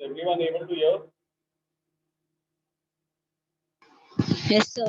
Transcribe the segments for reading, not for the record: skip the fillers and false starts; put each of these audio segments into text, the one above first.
Everyone able to hear? Yes, sir.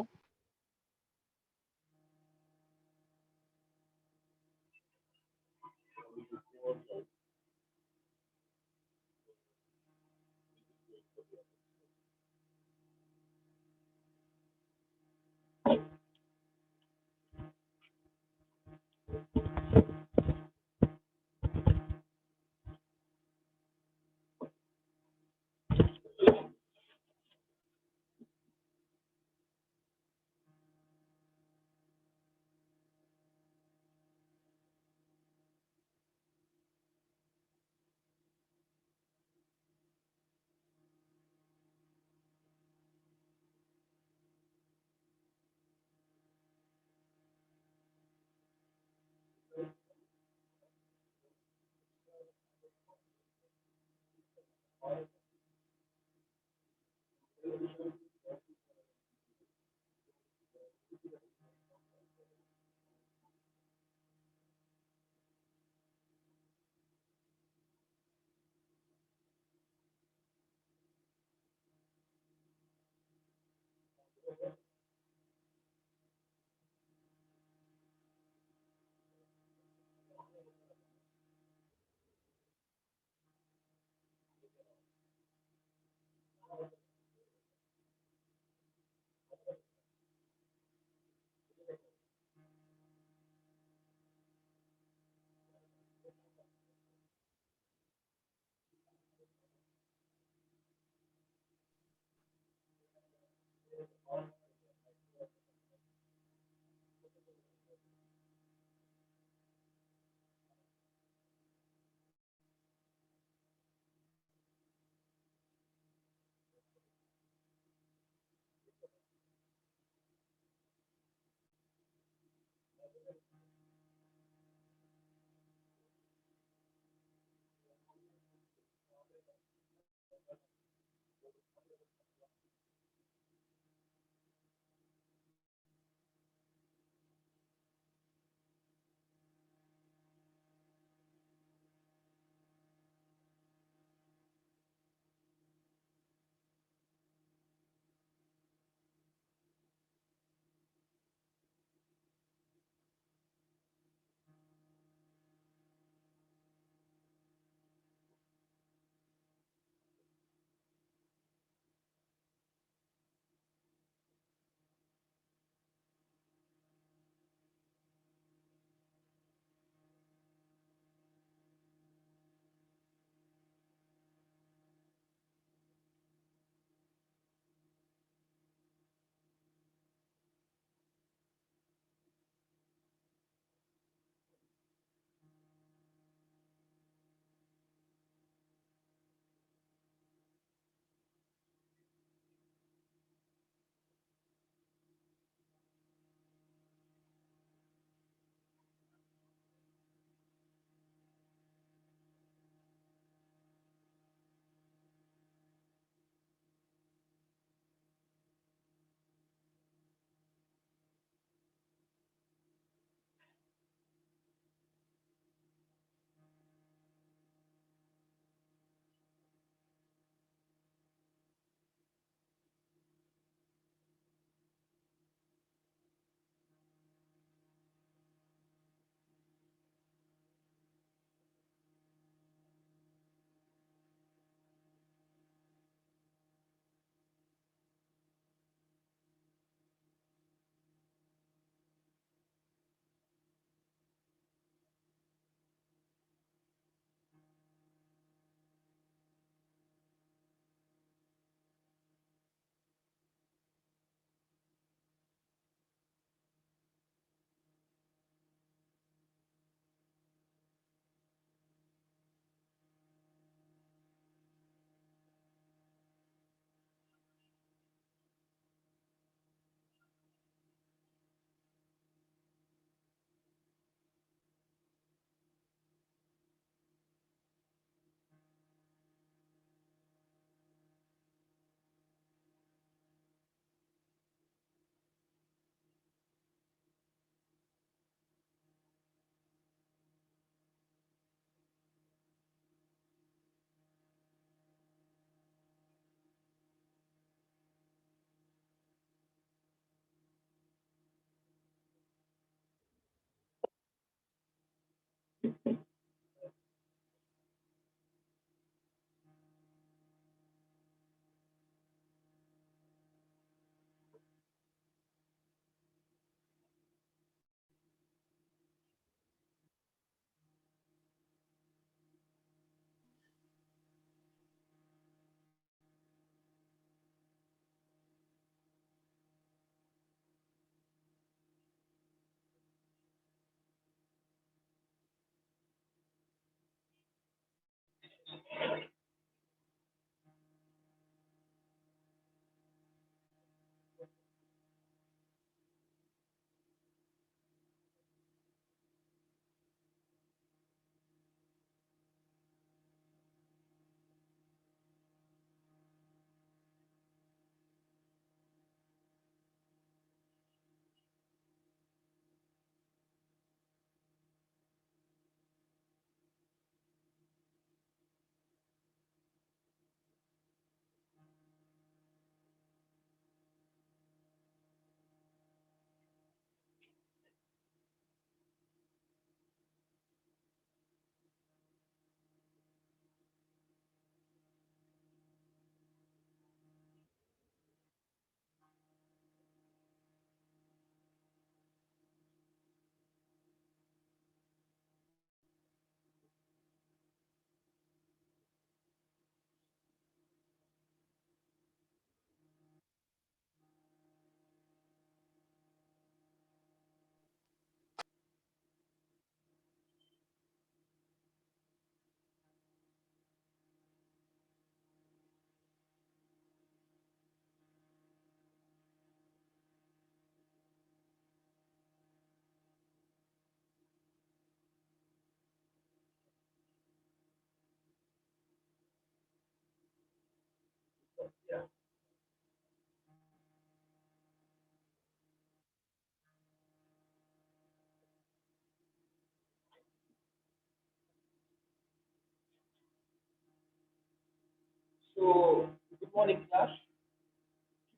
So, good morning, class.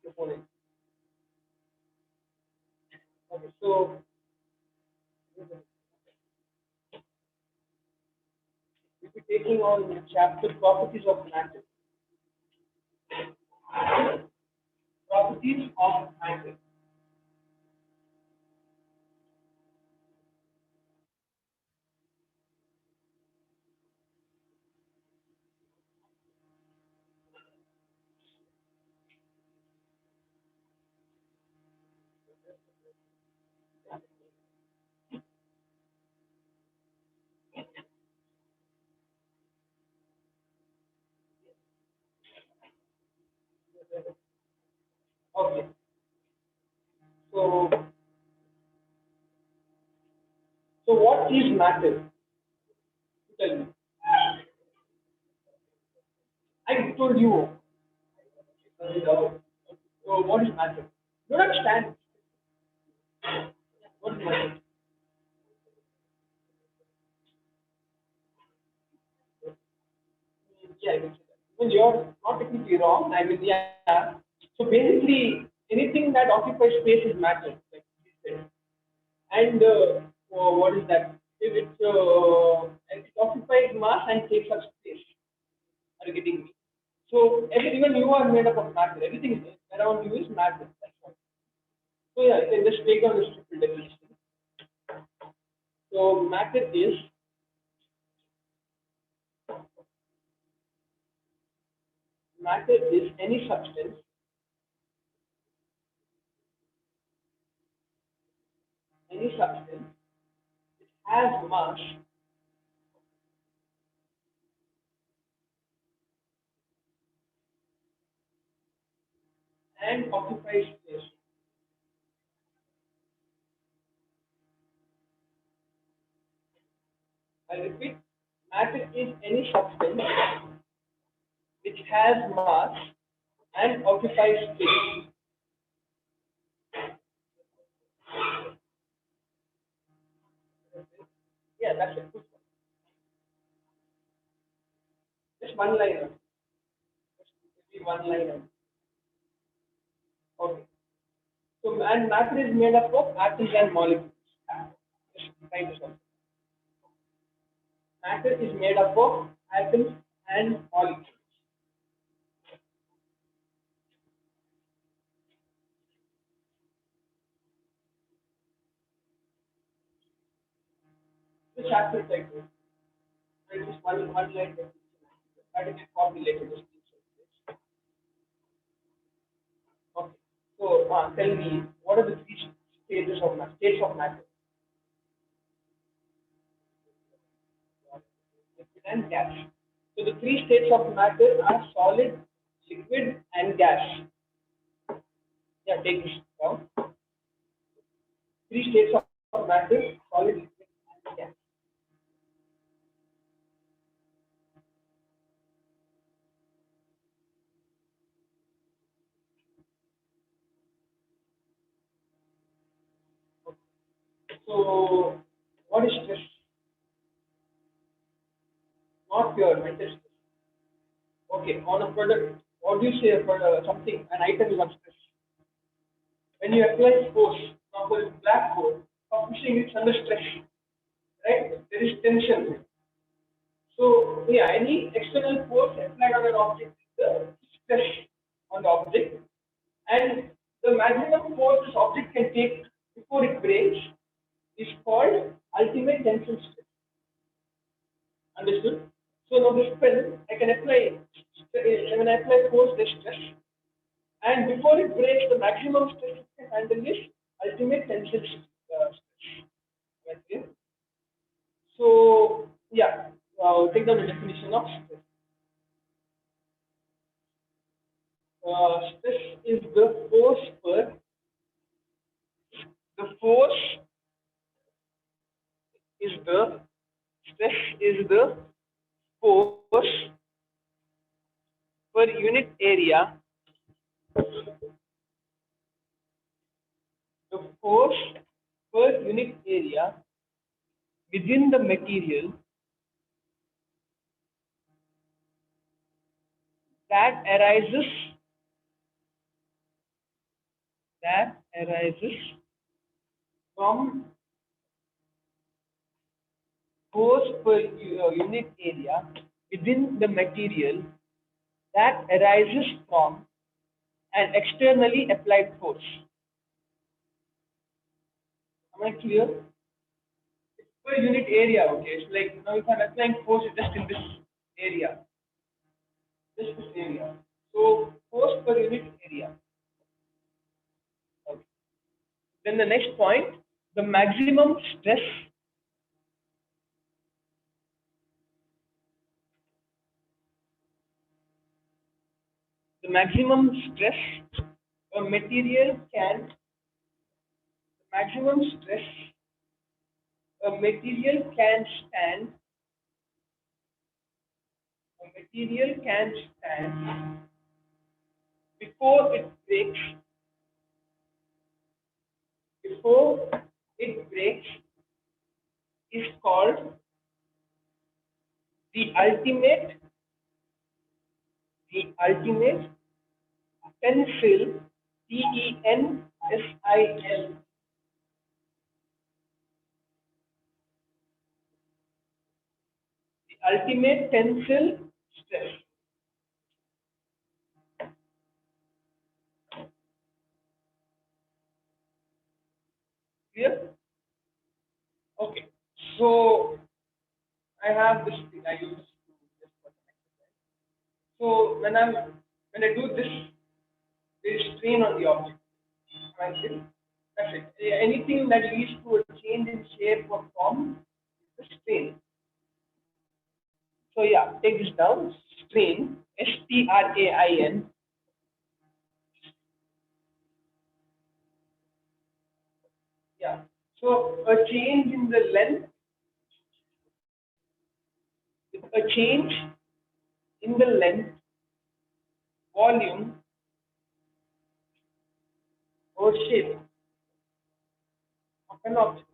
Good morning. Okay, so we'll be taking on the chapter properties of matter. Properties of matter. Okay, so what is matter? Tell me. I told you. So what is matter? You don't understand. What is matter? Yeah, I can say that. Well, you're not technically wrong. I mean, yeah. So basically, anything that occupies space is matter. Like you said. And what is that? If it occupies mass and takes up space. Are you getting me? So even you are made up of matter. Everything around you is matter. That's all. So yeah, you can just take down the simple definition. So matter is any substance has mass and occupies space. I repeat, matter is any substance which has mass and occupies space. Yeah, that's it. Good one. Just one line. Maybe one line. Okay. So and matter is made up of atoms and molecules. Just try to solve. Matter is made up of atoms and molecules. The chapter title. It is one line definition. That is formulated. Okay. So tell me, what are the three stages of matter? States of matter? Liquid and gas. So the three states of matter are solid, liquid, and gas. Yeah, take this down. Three states of matter: solid, liquid, and gas. So, what is stress? Not pure mental stress. Okay, on a product, what do you say for something, an item is under stress? When you apply force, for example, blackboard, for pushing it under stress, right? There is tension. So, yeah, any external force applied on an object is the stress on the object, and the maximum force this object can take before it breaks is called ultimate tensile stress. Understood? So now this pen, I can apply, when I apply force, the stress, and before it breaks, the maximum stress it can handle is ultimate tensile stress. Okay? So, yeah, take down the definition of stress. Stress is the force per, the force is the, stress is the force per unit area, the force per unit area within the material that arises from force per unit area within the material that arises from an externally applied force. Am I clear? It's per unit area, okay? It's like now if I'm applying force just in this area, just this area. So force per unit area. Okay. Then the next point, the maximum stress, the maximum stress a material can, the maximum stress a material can stand, a material can stand before it breaks, before it breaks is called the ultimate, the ultimate tensile, Tensil, the ultimate tensile stress. Clear? Okay. So I have this thing. I use this for the exercise. So when I do this, there is strain on the object. Am I clear? That's it. Anything that leads to a change in shape or form is the strain. So yeah, take this down. Strain, strain. Yeah. So a change in the length, a change in the length, volume, or shape of an object.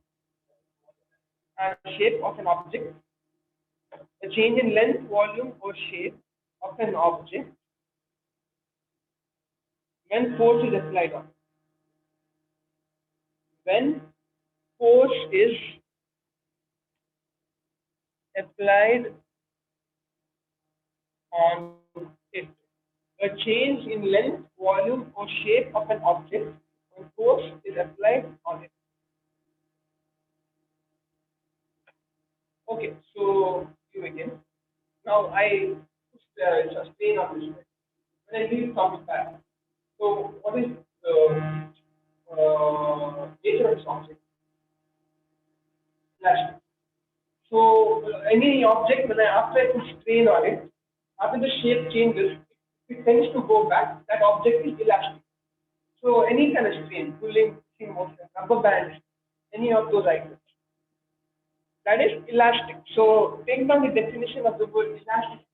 Shape of an object. A change in length, volume, or shape of an object when force is applied on. When force is applied on it. A change in length, volume, or shape of an object when force is applied on it. Okay, so you again. Now I just strain on this way. When I leave comes back. So what is the nature of this object? Elastic. So any object when I after I put strain on it, after the shape changes, it tends to go back. That object is elastic. So any kind of strain, pulling, pushing motion, rubber bands, any of those items, that is elastic. So take down the definition of the word elastic.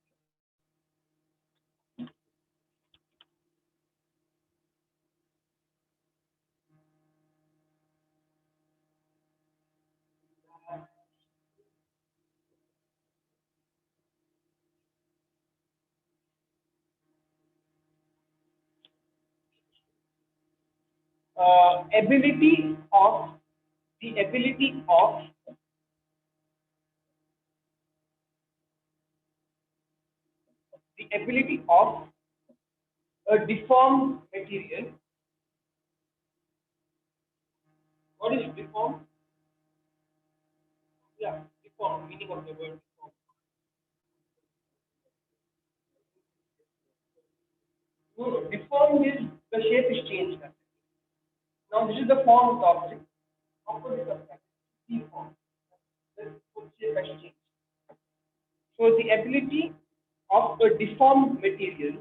Ability of the ability of the ability of a deformed material. What is deformed? Yeah, deformed. Meaning of the word deformed. No, no. Deformed is the shape is changed. Now this is the form of the object. Opposite of that, deformed. The shape has changed. So the ability of a deformed material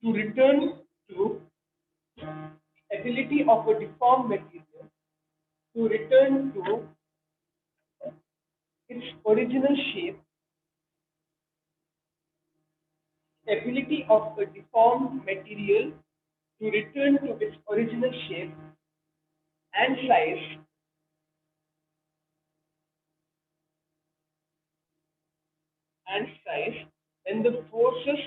to return to ability of a deformed material to return to its original shape, ability of a deformed material to return to its original shape and size when the forces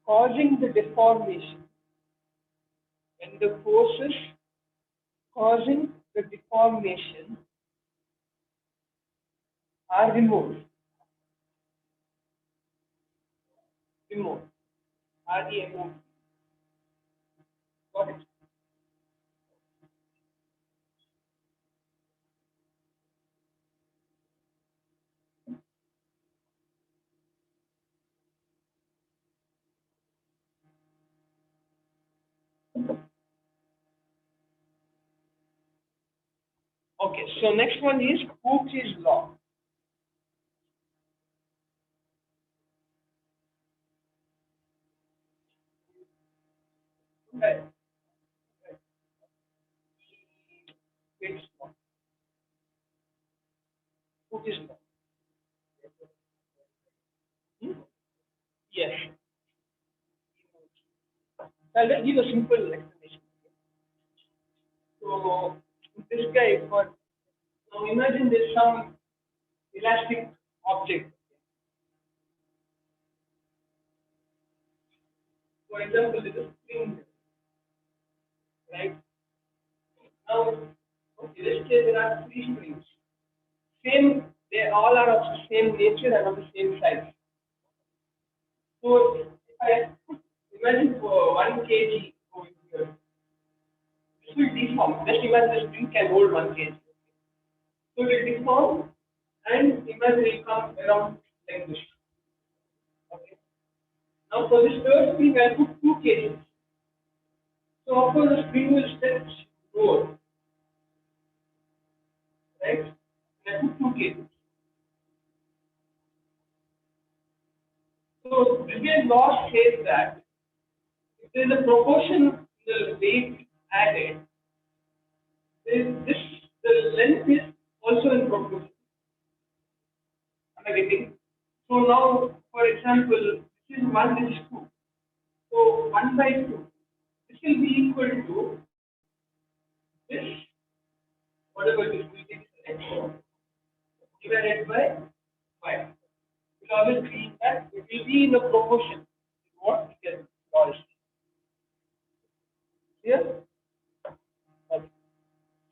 causing the deformation when the forces causing the deformation are removed, REMOVed. Got it? Okay, so next one is Hooke's law. Right. Hooke's law. Hooke's law. Hmm? Yes. I'll just give a simple explanation. So this guy for now imagine there's some elastic object. For example, there's a spring, right? Now, okay, let's say there are three springs. Same, they all are of the same nature and of the same size. So if I imagine for 1 kg over here, this will deform. Just imagine the spring can hold 1 kg. So it will deform and imagine it comes around like this. Okay. Now for this third spring, I'll put 2 kg. So of course the spring will stretch more, right? And I put 2 kg. So Brilliant law says that if there is a proportion in the weight added, this the length is also in proportion. Am I getting? So now, for example, this is one, this is two. So 1/2. This will be equal to this, whatever this will be, divided by 5. It will always be that it will be in a proportion. What? Yes, Clear? Okay.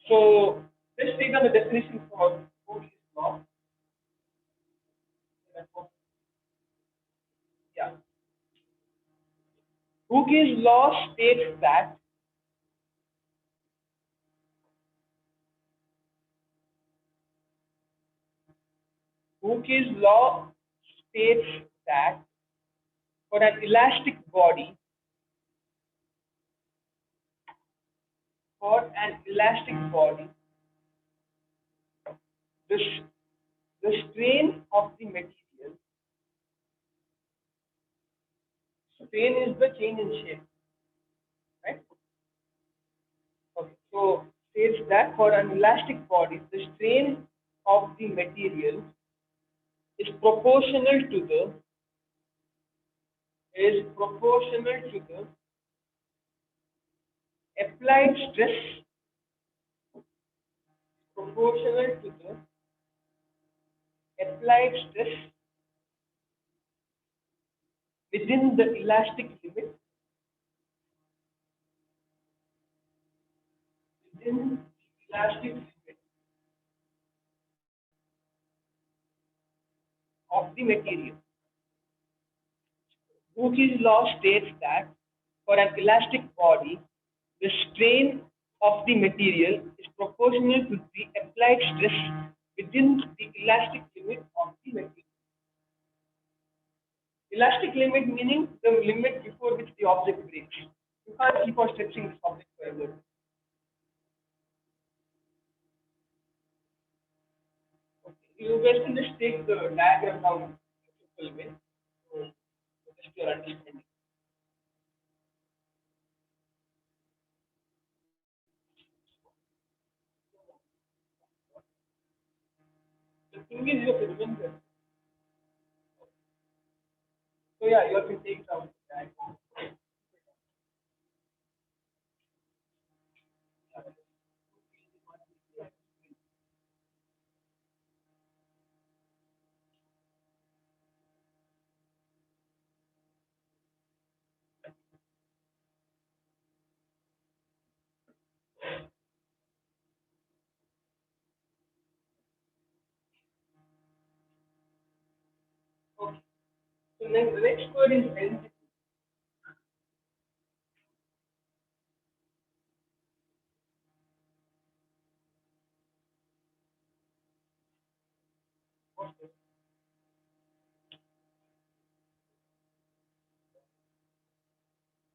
So let's take down the definition for Cookie's law. Yeah. Cookie's law states that Cookie's law states that for an elastic body, for an elastic body, the, the strain of the material, strain is the change in shape, right? Okay. So states that for an elastic body, the strain of the material is proportional to the is proportional to the applied stress proportional to the applied stress within the elastic limit within the elastic limit of the material. Cooke's law states that for an elastic body, the strain of the material is proportional to the applied stress within the elastic limit of the material. Elastic limit meaning the limit before which the object breaks. You can't keep on stretching this object forever. Okay. You guys can just take the diagram down in a simple way. So, just your understanding. The thing is, you have to remember. So yeah, you have to take down the diagram. Okay. So the next word is density.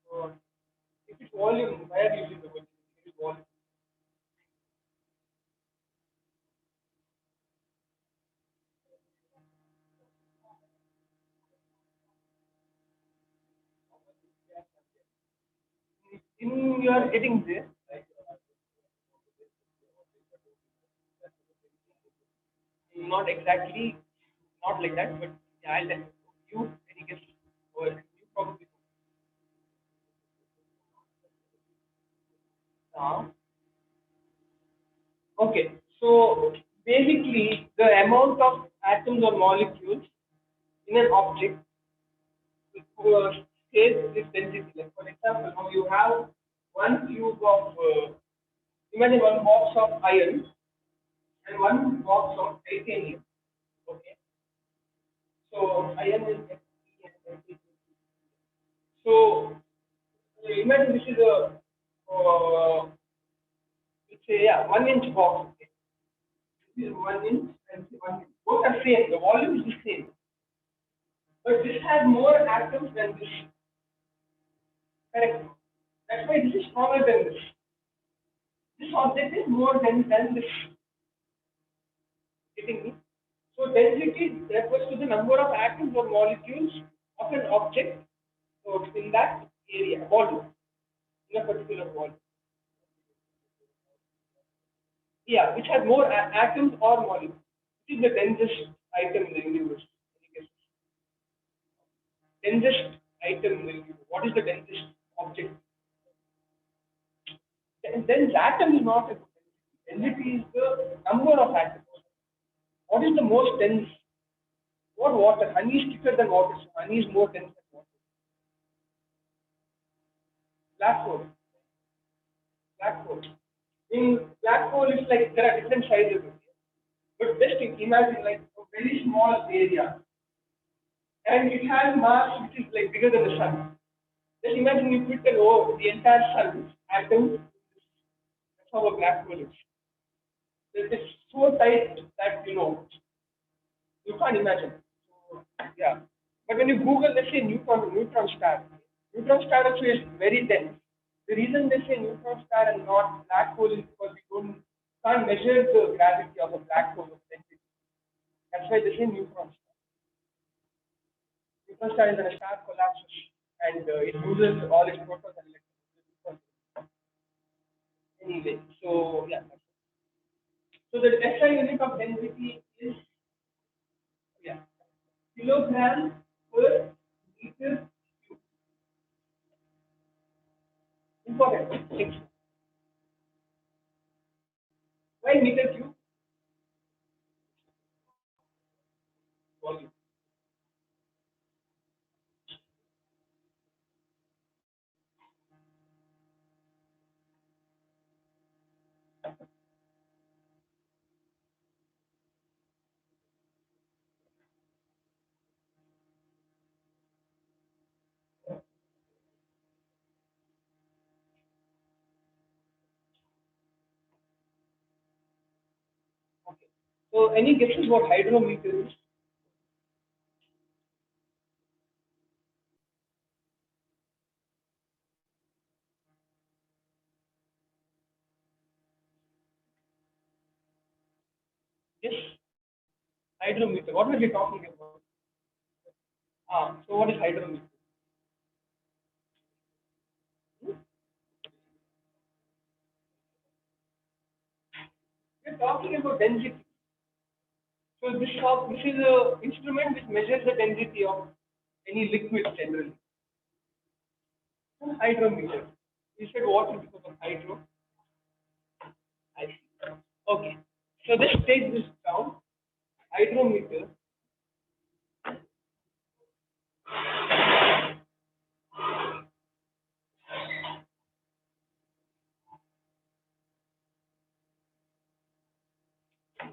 So if it's volume, why are you using the word? If it's volume. In you are getting there. Not exactly, not like that, but yeah, I'll let you, any guess, or you probably now. Okay, so basically, the amount of atoms or molecules in an object stays this density. Like for example, now you have one cube of, imagine one box of iron and one box of titanium. Okay, so iron is Fe and Fe. So imagine this is a let's say yeah 1 inch box. Okay. This is 1 inch and 1 inch. Both are same. The volume is the same, but this has more atoms than this. Correct. That's why this is smaller than this. This object is more than this. Getting me? So density refers to the number of atoms or molecules of an object in that area, volume, in a particular volume. Yeah, which has more atoms or molecules. Which is the densest item in the universe? Densest item in the universe. What is the densest object? Dense atom is not a density. Density is the number of atoms. What is the most dense? What water? Honey is thicker than water, so honey is more dense than water. Black hole. black hole. In black hole, it's like there are different sizes. But just imagine like a very small area, and it has mass which is like bigger than the sun. Just imagine you put the entire sun's atoms. That's how a black hole is. It's so tight that you can't imagine. So, yeah. But when you Google, let's say neutron star. Neutron star also is very dense. The reason they say neutron star and not black hole is because we can't measure the gravity of a black hole of density. That's why they say neutron star. Neutron star is when a star collapses and it loses all its protons and electrons. Anyway, so yeah. So the SI unit of density is yeah kilogram per meter. Important. Next. Why meter cube? Volume. Okay. So any guesses what hydrometer is? Yes, hydrometer. What were we talking about? So what is hydrometer? Hmm? We're talking about density. So this is a instrument which measures the density of any liquid generally. Hydrometer. You said water because of hydro. I see. Okay. So let's take this down. Hydrometer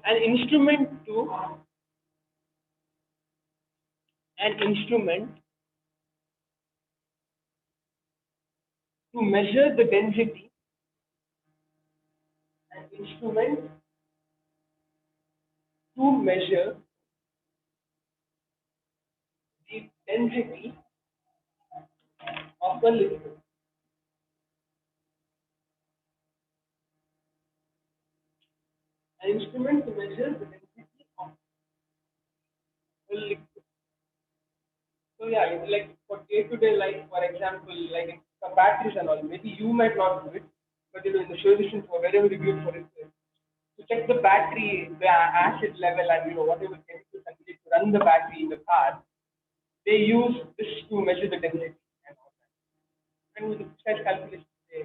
an instrument to an instrument to measure the density, an instrument to measure the density of a liquid. An instrument to measure the density of a liquid. So yeah, it's like for day-to-day life, for example, like in some batteries and all, maybe you might not do it, but in the solution for wherever you use for it, to check the battery, the acid level, and whatever chemicals are needed to run the battery in the car, they use this to measure the density and all that. And with the precise calculation, they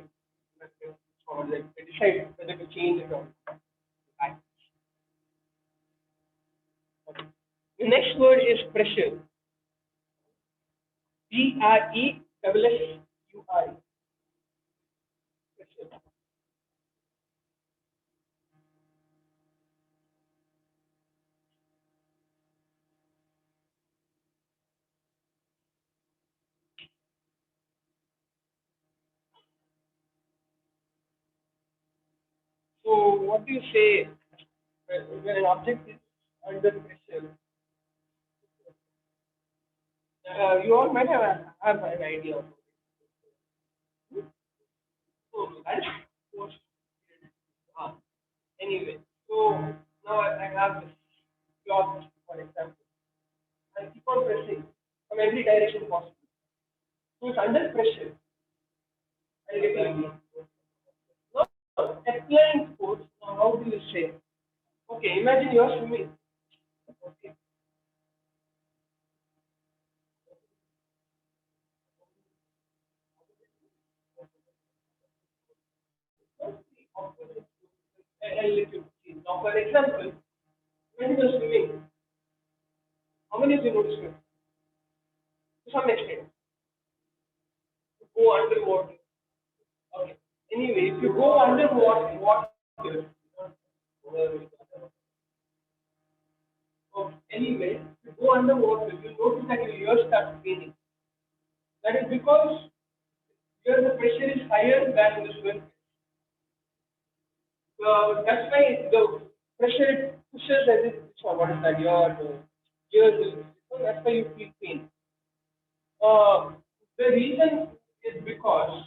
decide whether to change it or not. Okay. The next word is pressure. Pressure. Pressure. So, what do you say when an object is under pressure? You all might have an idea of it. So, that's what. Ah, anyway, so now I have this cloth, for example. I keep on pressing from every direction possible. So, it's under pressure. I get it. Now, applying force, now how do you say? Okay, imagine you're swimming. Okay. I'll let you see. Now, for example, when you're swimming, how many of you know to swim? To some extent, to go underwater. Okay. Anyway, if you go under water, anyway, if you go underwater, you'll notice that your ears start paining. That is because here the pressure is higher than the surface. That's why the pressure pushes as if what is that your ears will. So that's why you feel pain. Uh, the reason is because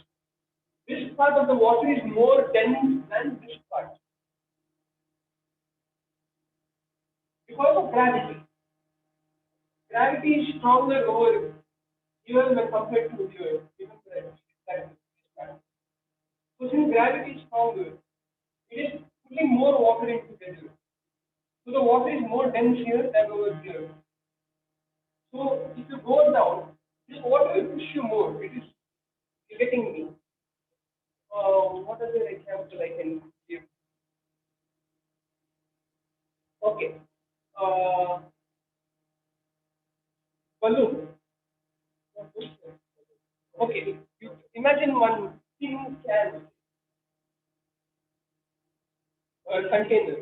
this part of the water is more dense than this part because of gravity. Gravity is stronger over here when compared to here. Even the so since gravity is stronger, it is pulling more water in together. So the water is more dense here than over here. So if you go down, this water will push you more. It is getting me. What other example I can give? Okay. Uh, balloon. Okay. You imagine one thin can container.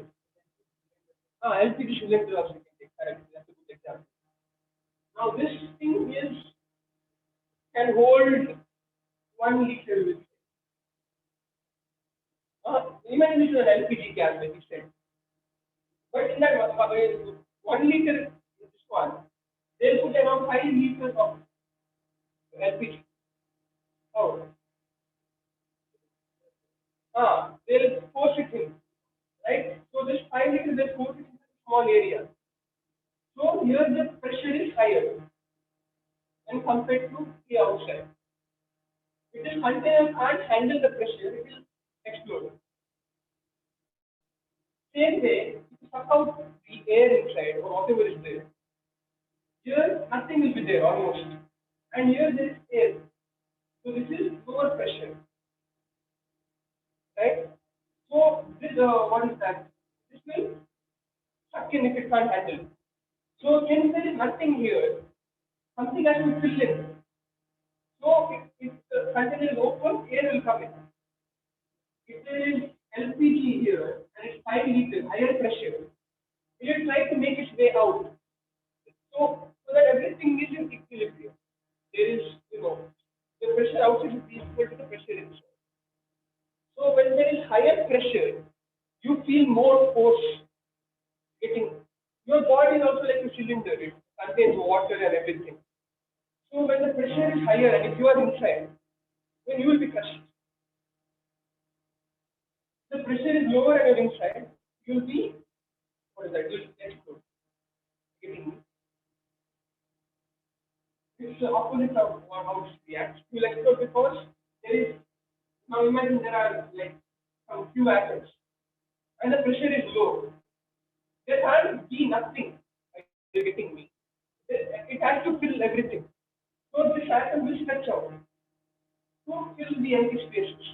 LPG cylinder also you can take. Correct. That's a good example. Now this thing is can hold 1 liter with. Imagine this is an LPG gas, like you said. But in that 1 liter, this one, they'll put around 5 liters of LPG. Oh, they'll force it in, right? So this 5 liters, they force it in a small area. So here the pressure is higher when compared to the outside. If this container can't handle the pressure, it will explode. Same way, if you suck out the air inside or whatever is there, here nothing will be there almost. And here there is air. So this is lower pressure, right? So this what is that? This will suck in if it can't handle. So since there is nothing here, something has to fill in. So if the container is open, air will come in. If there is LPG here and it's 5 liters, higher pressure, it will try to make its way out. So that everything is in equilibrium. There is, the pressure outside is equal to the pressure inside. So when there is higher pressure, you feel more force getting. Your body is also like a cylinder; it contains water and everything. So when the pressure is higher, and if you are inside, then you will be crushed. The pressure is lower and you're inside, you'll be what is that? You'll explode. Getting me? It's the opposite of how it reacts. You'll explode because there is now imagine there are like some few atoms and the pressure is low. There can't be nothing. You're getting me. It has to fill everything. So this atom will stretch out to fill the empty spaces.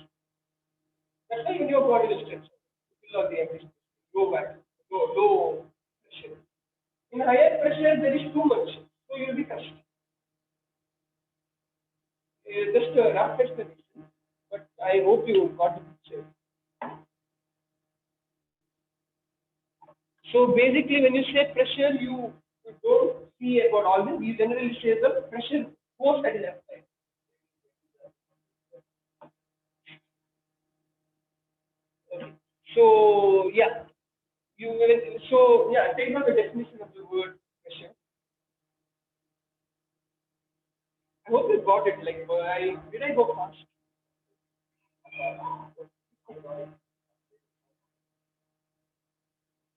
That's why when your body will stretch out to fill all the empty spaces. Low pressure. In higher pressure, there is too much, so you'll be crushed. Just a rough explanation, but I hope you got the picture. So basically, when you say pressure, you don't see about all this. You generally say the pressure force that is applied. Okay. So yeah, take note the definition of the word pressure. I hope you got it. Like, did I go fast?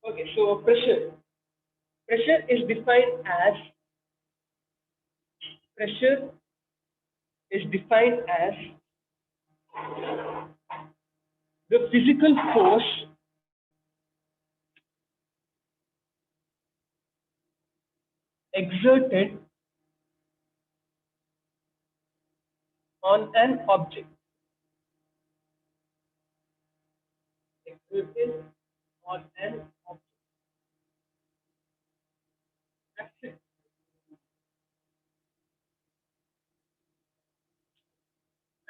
Okay, so pressure is defined as pressure is defined as the physical force exerted on an object. Exerted on an object. That's it.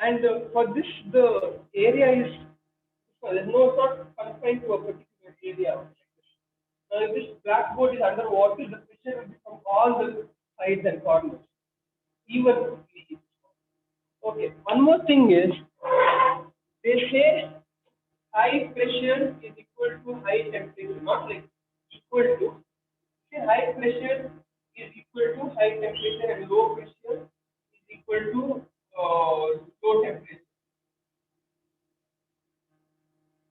And for this, the area is, well, there's no, it's not confined to a particular area like this. Now, if this blackboard is underwater, the pressure will be from all the sides and corners, even. Okay, one more thing is, they say high pressure is equal to high temperature, not like equal to. Say high pressure is equal to high temperature and low pressure is equal to low temperature.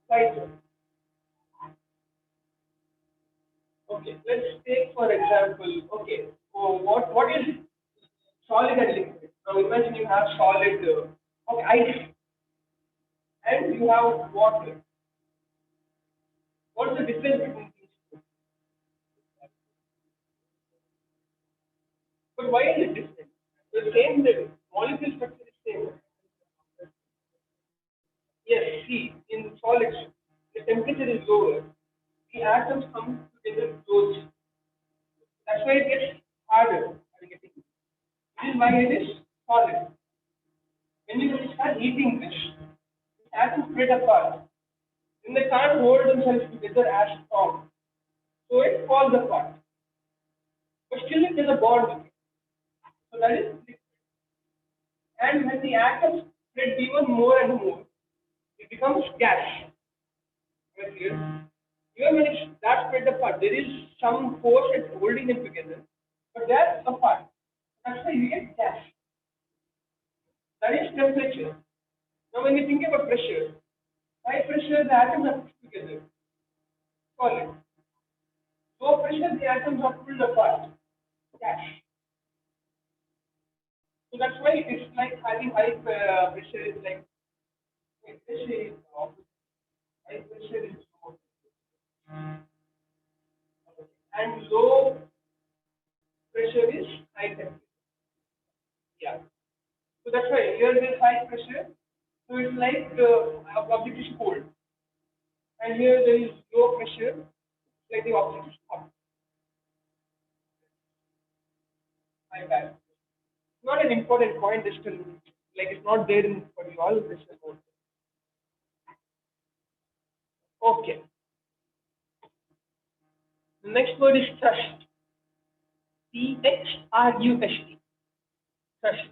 Right. Okay, let's take for example. Okay, so what is solid and liquid? Now imagine you have solid, okay, ice, and you have water. What's the difference between these two? But why is it different? The same, the molecule structure is same. Yes, see, in solids, the temperature is lower. The atoms come together close. That's why it gets harder. This is why it is solid. When you start heating this, the atoms spread apart. Then they can't hold themselves together as strong. So it falls apart. But still it is a bond. So that is liquid. And when the atoms spread even more and more, it becomes gas. Right here. Even when it's that spread apart, there is some force that's holding them together, but they're apart. That's why you get gas. That is temperature. Now, when you think about pressure, high pressure, the atoms are pushed together, solid. Low pressure, the atoms are pulled apart, gas. So that's why it's like having high pressure is like high pressure is opposite. High pressure is low, and low pressure is high temperature. Yeah. So that's why here there is high pressure. So it's like the object is cold, and here there is low pressure, like the object is hot. My bad. Not an important point. Just to, like it's not there in for you all. This is not. Okay. The next word is thrust. Thrust. Thrust.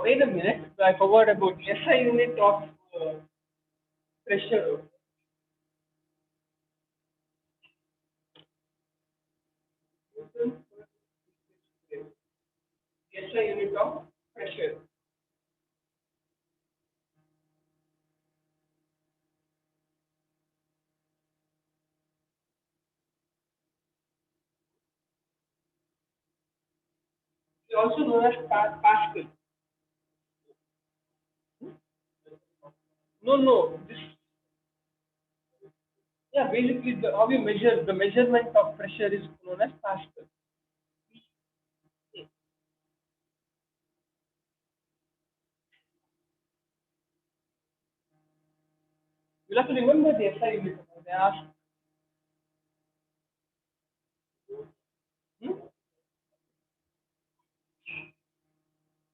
Wait a minute. I forgot about the SI unit of pressure. SI unit of pressure. It's also known as Pascal. No, no. This, yeah, basically how you measure the measurement of pressure is known as Pascal. You'll have to remember the SI unit. They ask, hmm?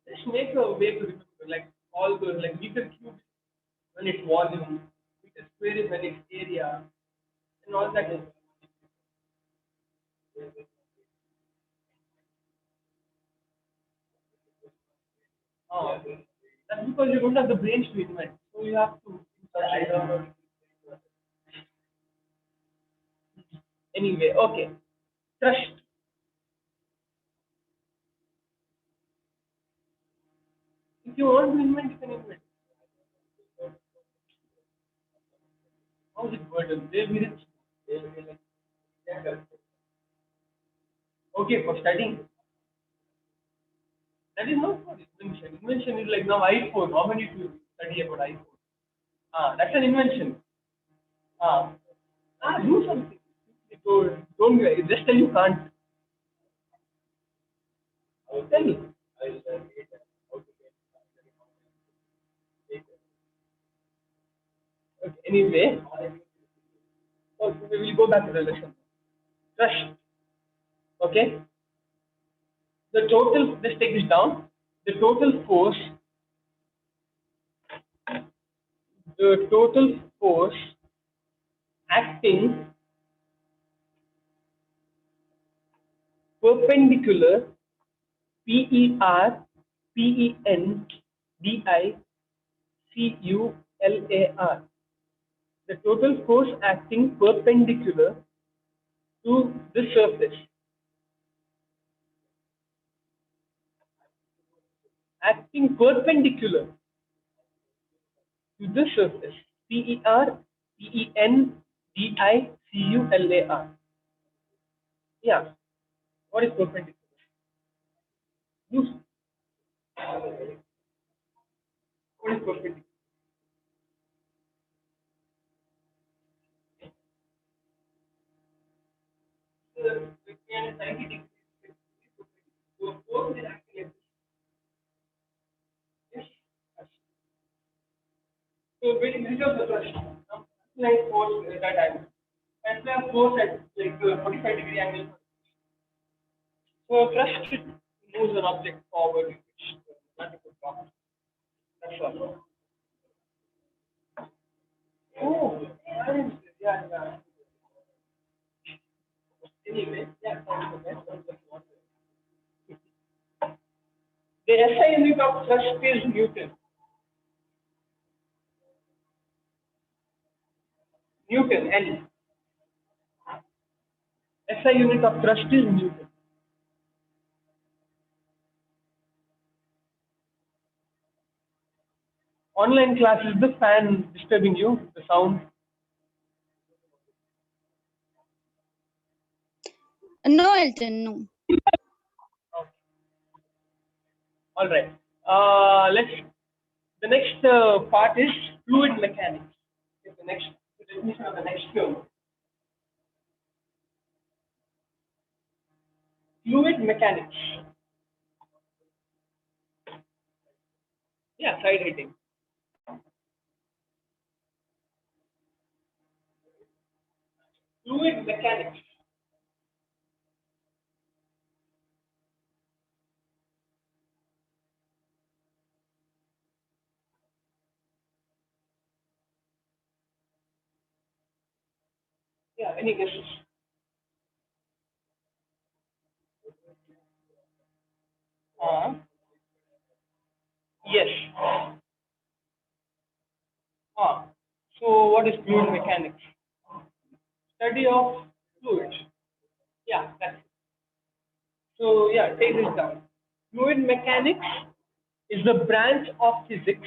Just make a way to remember, like all the like meter cube when it's volume, meter square is when it's area, and all that is. That's because you don't have the brains to invent. So you have to. Anyway, okay. Trust. If you want to invent, you can invent. How is it burden? They will be rich. They will be like, yeah. Okay, for studying. That is not for invention. Invention is like now iPhone. How many people study about iPhone? That's an invention. Ah, do something. Don't just tell you can't. Tell me. Okay, anyway, we will go back to the lesson. Trust. Okay, the total. Let's take this down. The total force. The total force acting perpendicular PERPENDICULAR. The total force acting perpendicular to the surface. Acting perpendicular to the surface. PERPENDICULAR. Yeah. What is perpendicular? Use. What is perpendicular? The 90 degrees. So force is acting at this. So basically, this is the thrust. Like force at that angle. And the force at like 45-degree angle. So thrust moves an object forward, which not a good block. That's all. Oh, nice. Yeah, yeah. Anyway, yeah, the SI unit of thrust is Newton. Newton, N. SI unit of thrust is Newton. Online class, is the fan disturbing you? The sound? No, Elton, no. All right. Let's. The next part is fluid mechanics. Is the next the definition of the next term. Fluid mechanics. Yeah, side hitting. Fluid mechanics. Yeah, any guesses? Uh, yes. So what is fluid mechanics? Study of fluids. Yeah, that's it. So yeah, take this down. Fluid mechanics is the branch of physics.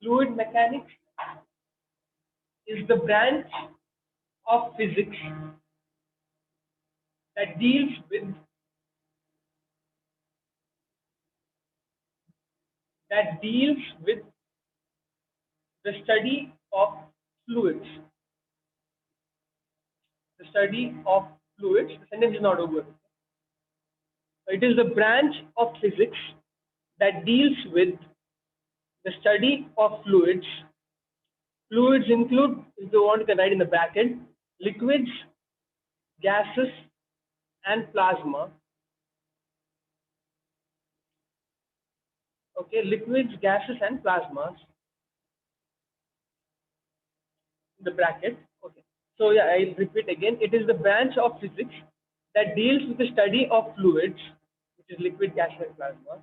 Fluid mechanics is the branch of physics that deals with the study of fluids. The study of fluids. The sentence is not over. It is the branch of physics that deals with the study of fluids. Fluids include, if you want, you can write in the bracket, liquids, gases, and plasma. Okay, liquids, gases, and plasmas. In the bracket. Okay. So yeah, I'll repeat again. It is the branch of physics that deals with the study of fluids, which is liquid, gas, and plasma,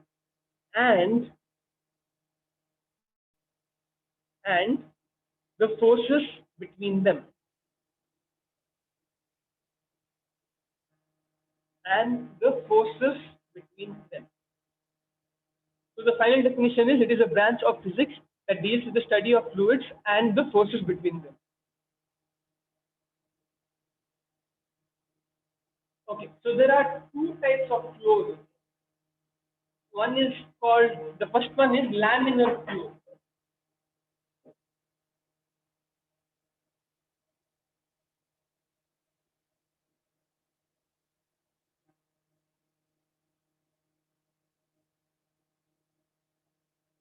and and the forces between them. And the forces between them. So the final definition is it is a branch of physics that deals with the study of fluids and the forces between them. Okay, so there are two types of flows. One is called, the first one is laminar flow.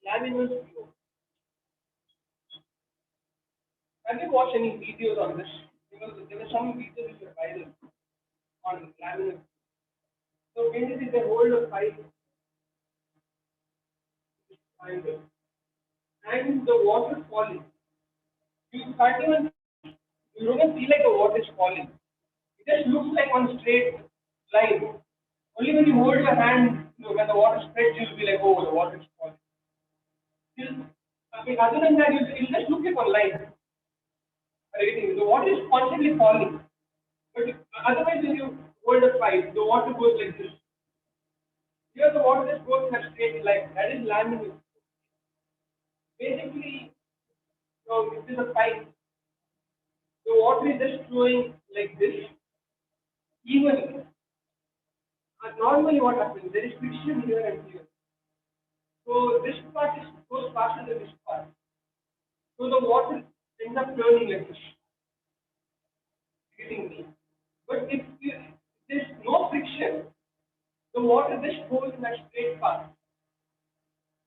Laminar flow. Have you watched any videos on this? There were some videos which were viral on laminar. So basically, they hold a pipe triangle and the water falling. You can't even, you don't even feel like the water is falling. It just looks like one straight line. Only when you hold your hand, when the water spreads, you'll be like, oh, the water is falling. Still, I mean, other than that, you'll just look like one line. Everything. The water is constantly falling. But otherwise, when you hold a pipe, the water goes like this. Here, the water just goes in a straight line. That is laminar. Basically, it is a pipe. The water is just flowing like this evenly. Normally, what happens? There is friction here and here. So this part is goes faster than this part. So the water ends up turning like this, hitting me. But if there's no friction, the water just goes in a straight path.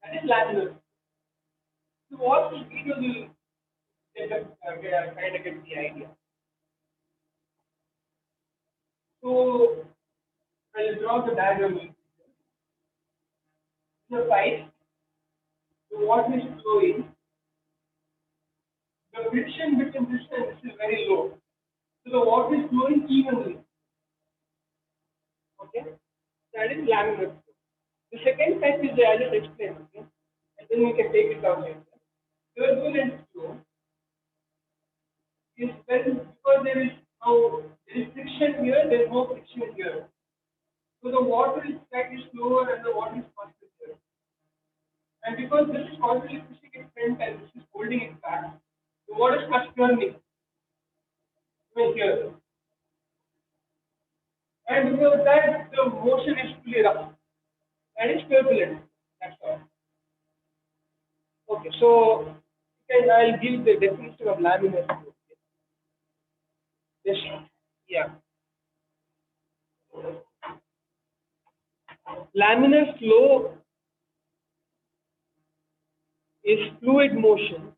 That is laminar. So watch this video will kind of get the idea. So I'll draw the diagram. The pipe, the water is flowing. The friction between this and this is very low. So the water is flowing evenly. Okay? That is laminar flow. The second type is the I just explained, okay? And then we can take it down later. Turbulent flow is when because there is friction here, there is no friction here. So the water is slightly slower and the water is faster here. And because this is constantly pushing it front and this is holding it back, the water starts turning even here. And because of that, the motion is fully rough. That is turbulent. That's all. Okay, so I'll give the definition of laminar flow. Yes, yeah. Laminar flow is fluid motion.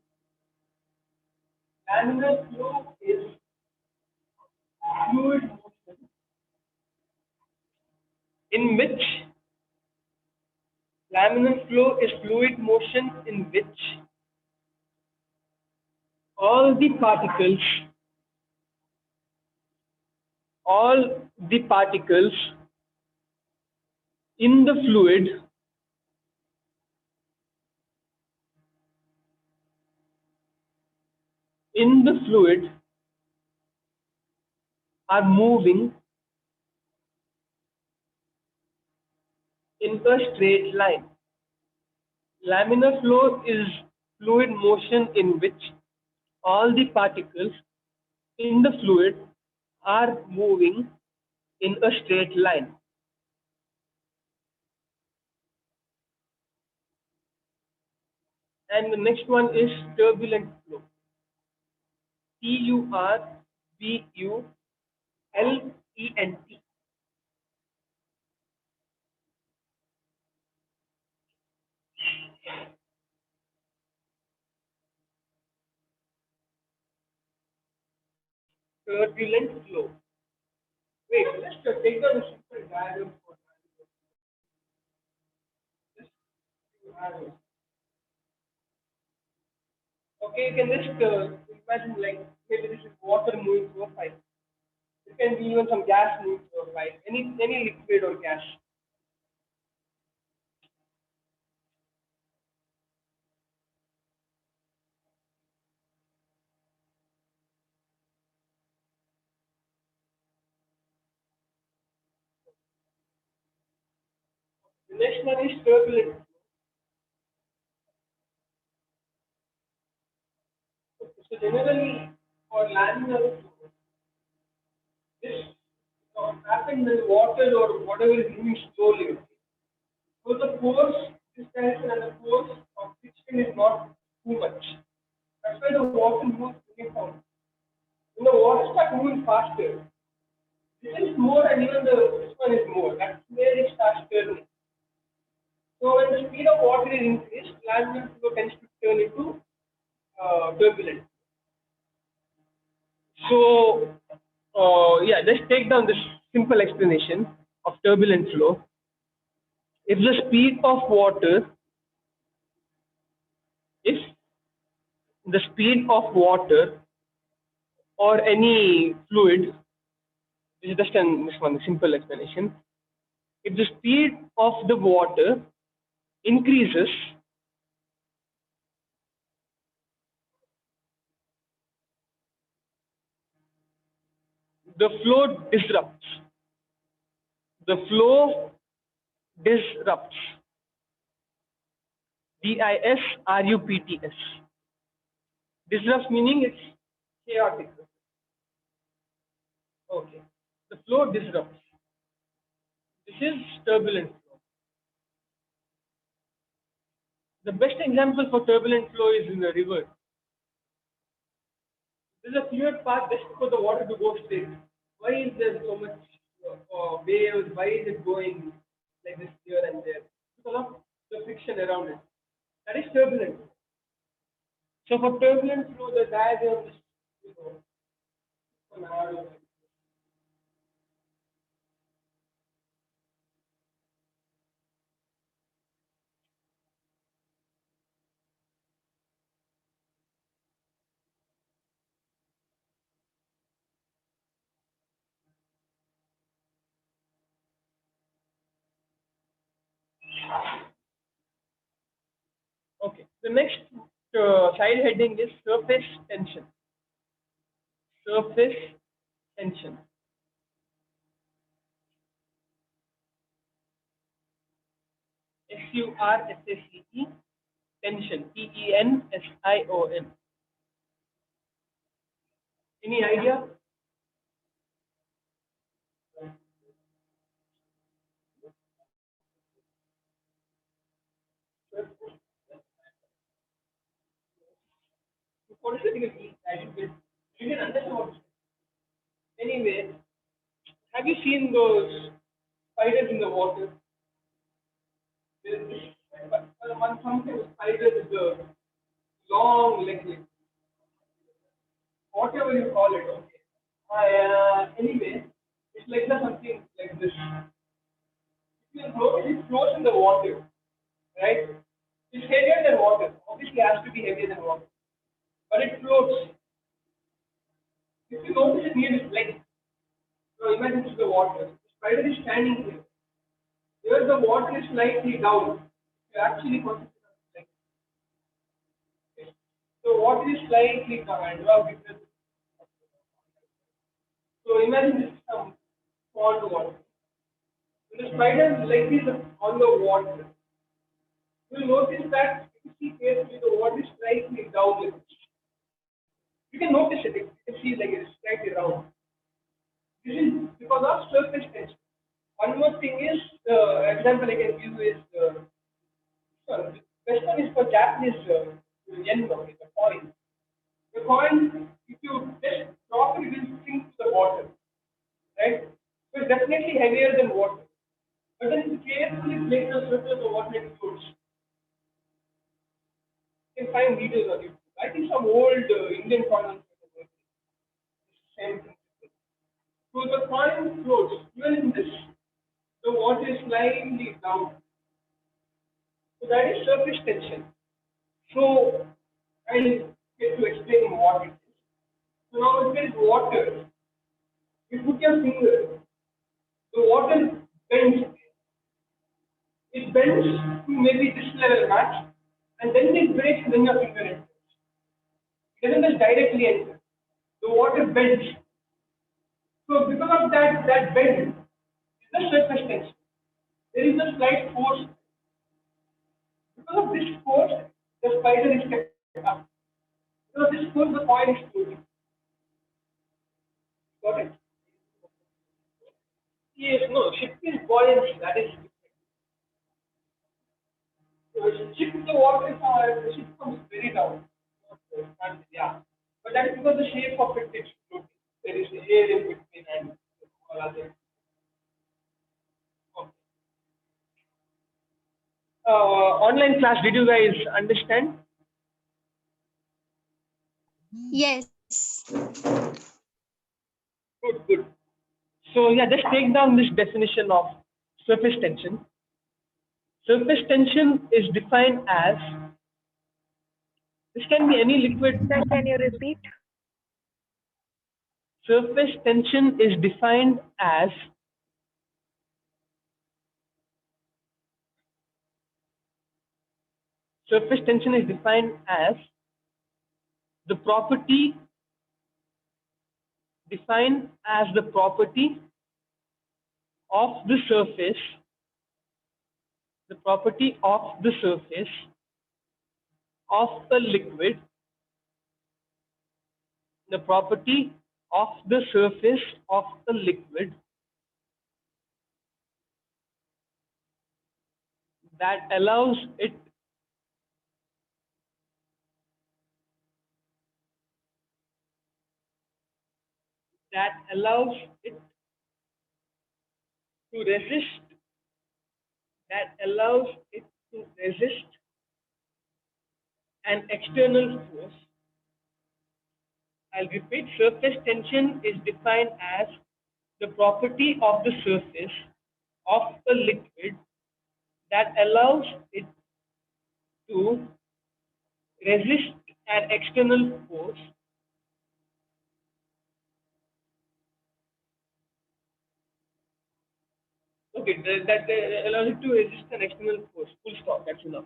Laminar flow is fluid motion in which laminar flow is fluid motion in which all the particles all the particles in the fluid are moving in a straight line. Laminar flow is fluid motion in which all the particles in the fluid are moving in a straight line. And the next one is turbulent flow. Turbulent. Turbulent flow. Wait, let's take down a simple diagram for this. Okay, you can just imagine like maybe this is water moving through a pipe. It can be even some gas moving through a pipe, any liquid or gas. The next one is turbulent. So generally for laminar flow, this happens when water or whatever is moving slowly. Okay? So the force, this direction and the force of friction is not too much. That's why the water moves uniform. When the water starts moving faster, this is more and even this one is more. That's where it starts turning. So when the speed of water is increased, laminar flow tends to turn into turbulent. just take down this simple explanation of turbulent flow. If the speed of water, if the speed of water or any fluid, this is just this one simple explanation. If the speed of the water increases, the flow disrupts. The flow disrupts. Disrupts. Disrupts meaning it's chaotic. Okay. The flow disrupts. This is turbulent flow. The best example for turbulent flow is in the river. There's a clear path just for the water to go straight. Why is there so much waves? Why is it going like this here and there? Because of the friction around it. That is turbulent. So for turbulent flow, the diagram is, an arrow. Okay. The next side heading is surface tension. Surface tension. SURFACE, tension. TENSION. Any idea? What is it? I didn't get. You can understand what. Anyway, have you seen those spiders in the water? There's this one something spider with the long legs, like, whatever you call it. Okay. Anyway, it's like something like this. It floats in the water, right? It's heavier than water. Obviously, it has to be heavier than water, but it floats. If you notice it near its legs, so imagine it's the water. The spider is standing here. Here the water is slightly down. You actually consider it like this. So water is slightly down. Because so imagine this is some pond water. When the spider leg is on the water, you will notice that if you see carefully, the water is slightly down. You can notice it. You can see like it's slightly round. This is because of surface tension. One more thing is the example I can give is the best one is for Japanese yen, okay, the coin. The coin, if you just drop it, it will sink to the water, right? So it's definitely heavier than water. But then if you carefully place the surface of water, it floats. You can find videos on YouTube. I think some old Indian coins. Same thing. So the coin floats. Even in this, the water is slightly down. So that is surface tension. So I'll get to explain what it is. So now if there is water, you put your finger, the water bends. It bends to maybe this level max, and then it breaks when your finger enters. It doesn't just directly enter. The water bends. So because of that bend is the surface tension. There is a slight force. Because of this force, the spider is kept up. Because of this force, the coin is floating. Got it? Yes, no, shift is buoyancy, that is. So shift the water, the ship comes very down. Yeah. But that is because the shape of it is floating. There is air in between and all other. Okay. Online class, did you guys understand? Yes. Good, good. So yeah, just take down this definition of surface tension. Surface tension is defined as, this can be any liquid. Sir, can you repeat? Surface tension is defined as surface tension is defined as the property defined as the property of the surface, the property of the surface of a liquid, the property of the surface of a liquid that allows it that allows it to resist that allows it to resist an external force. I'll repeat, surface tension is defined as the property of the surface of a liquid that allows it to resist an external force okay that allows it to resist an external force. Full stop, that's enough.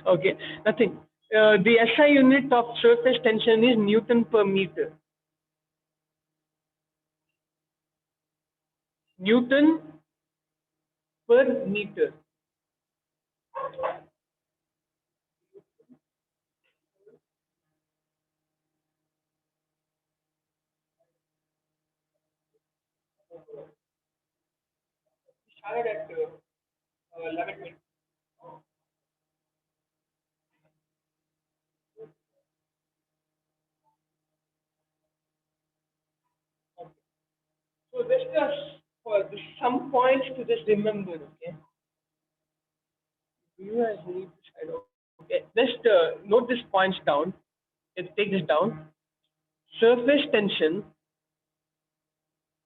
Okay, nothing. The SI unit of surface tension is Newton per meter. Newton per meter. Started at 11. So just for some points to just remember, okay? Do you guys need this? I don't. Okay, just note these points down. Let's take this down. Surface tension.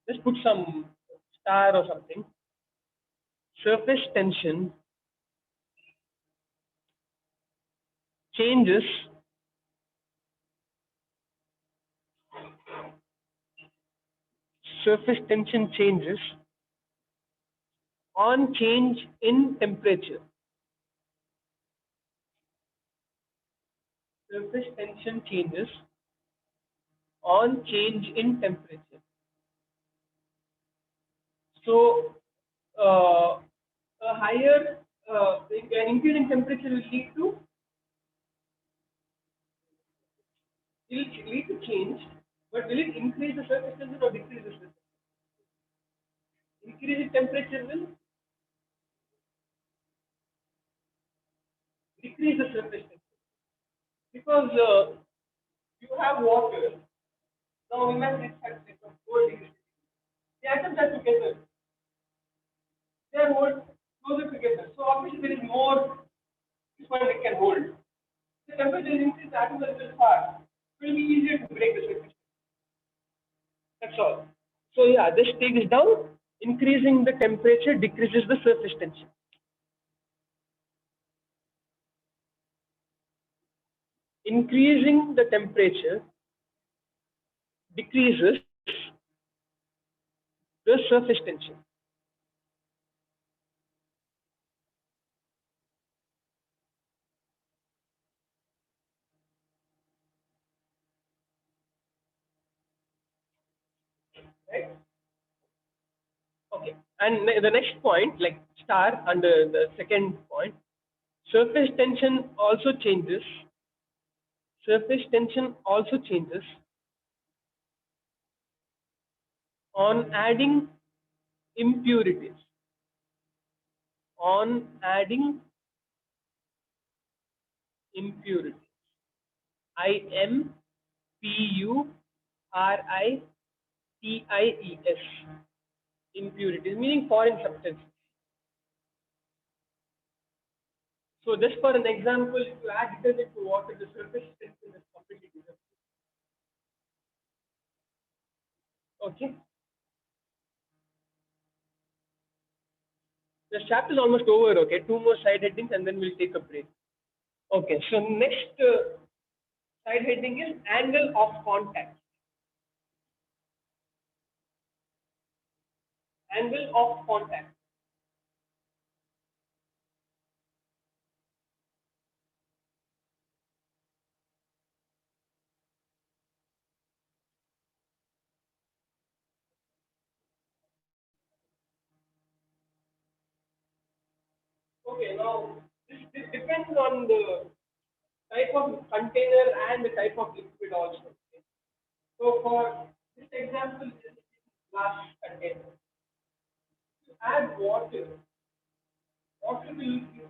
Just put some star or something. Surface tension changes surface tension changes on change in temperature. Surface tension changes on change in temperature. So, a higher an increase in temperature will lead to change, but will it increase the surface tension or decrease the surface? Increase in temperature will decrease the surface tension because you have water. Now imagine it's at 4 degrees. The atoms are together. They are more closer together. So obviously there is more this one it can hold. The temperature is increased, the atoms are still far. It will be easier to break the surface. That's all. So yeah, this takes down. Increasing the temperature decreases the surface tension. Increasing the temperature decreases the surface tension. Right? Okay. And the next point, like star under the second point, surface tension also changes. Surface tension also changes on adding impurities. On adding impurities. IMPURITIES. TIES, impurities, meaning foreign substances. So just for an example, if you add detergent to water, the surface tension is completely different. Okay. The chapter is almost over. Okay, two more side headings and then we'll take a break. Okay, so next side heading is angle of contact. Angle of contact. Okay, now this depends on the type of container and the type of liquid also. Okay. So for this example, this is glass container. To add water, water will be in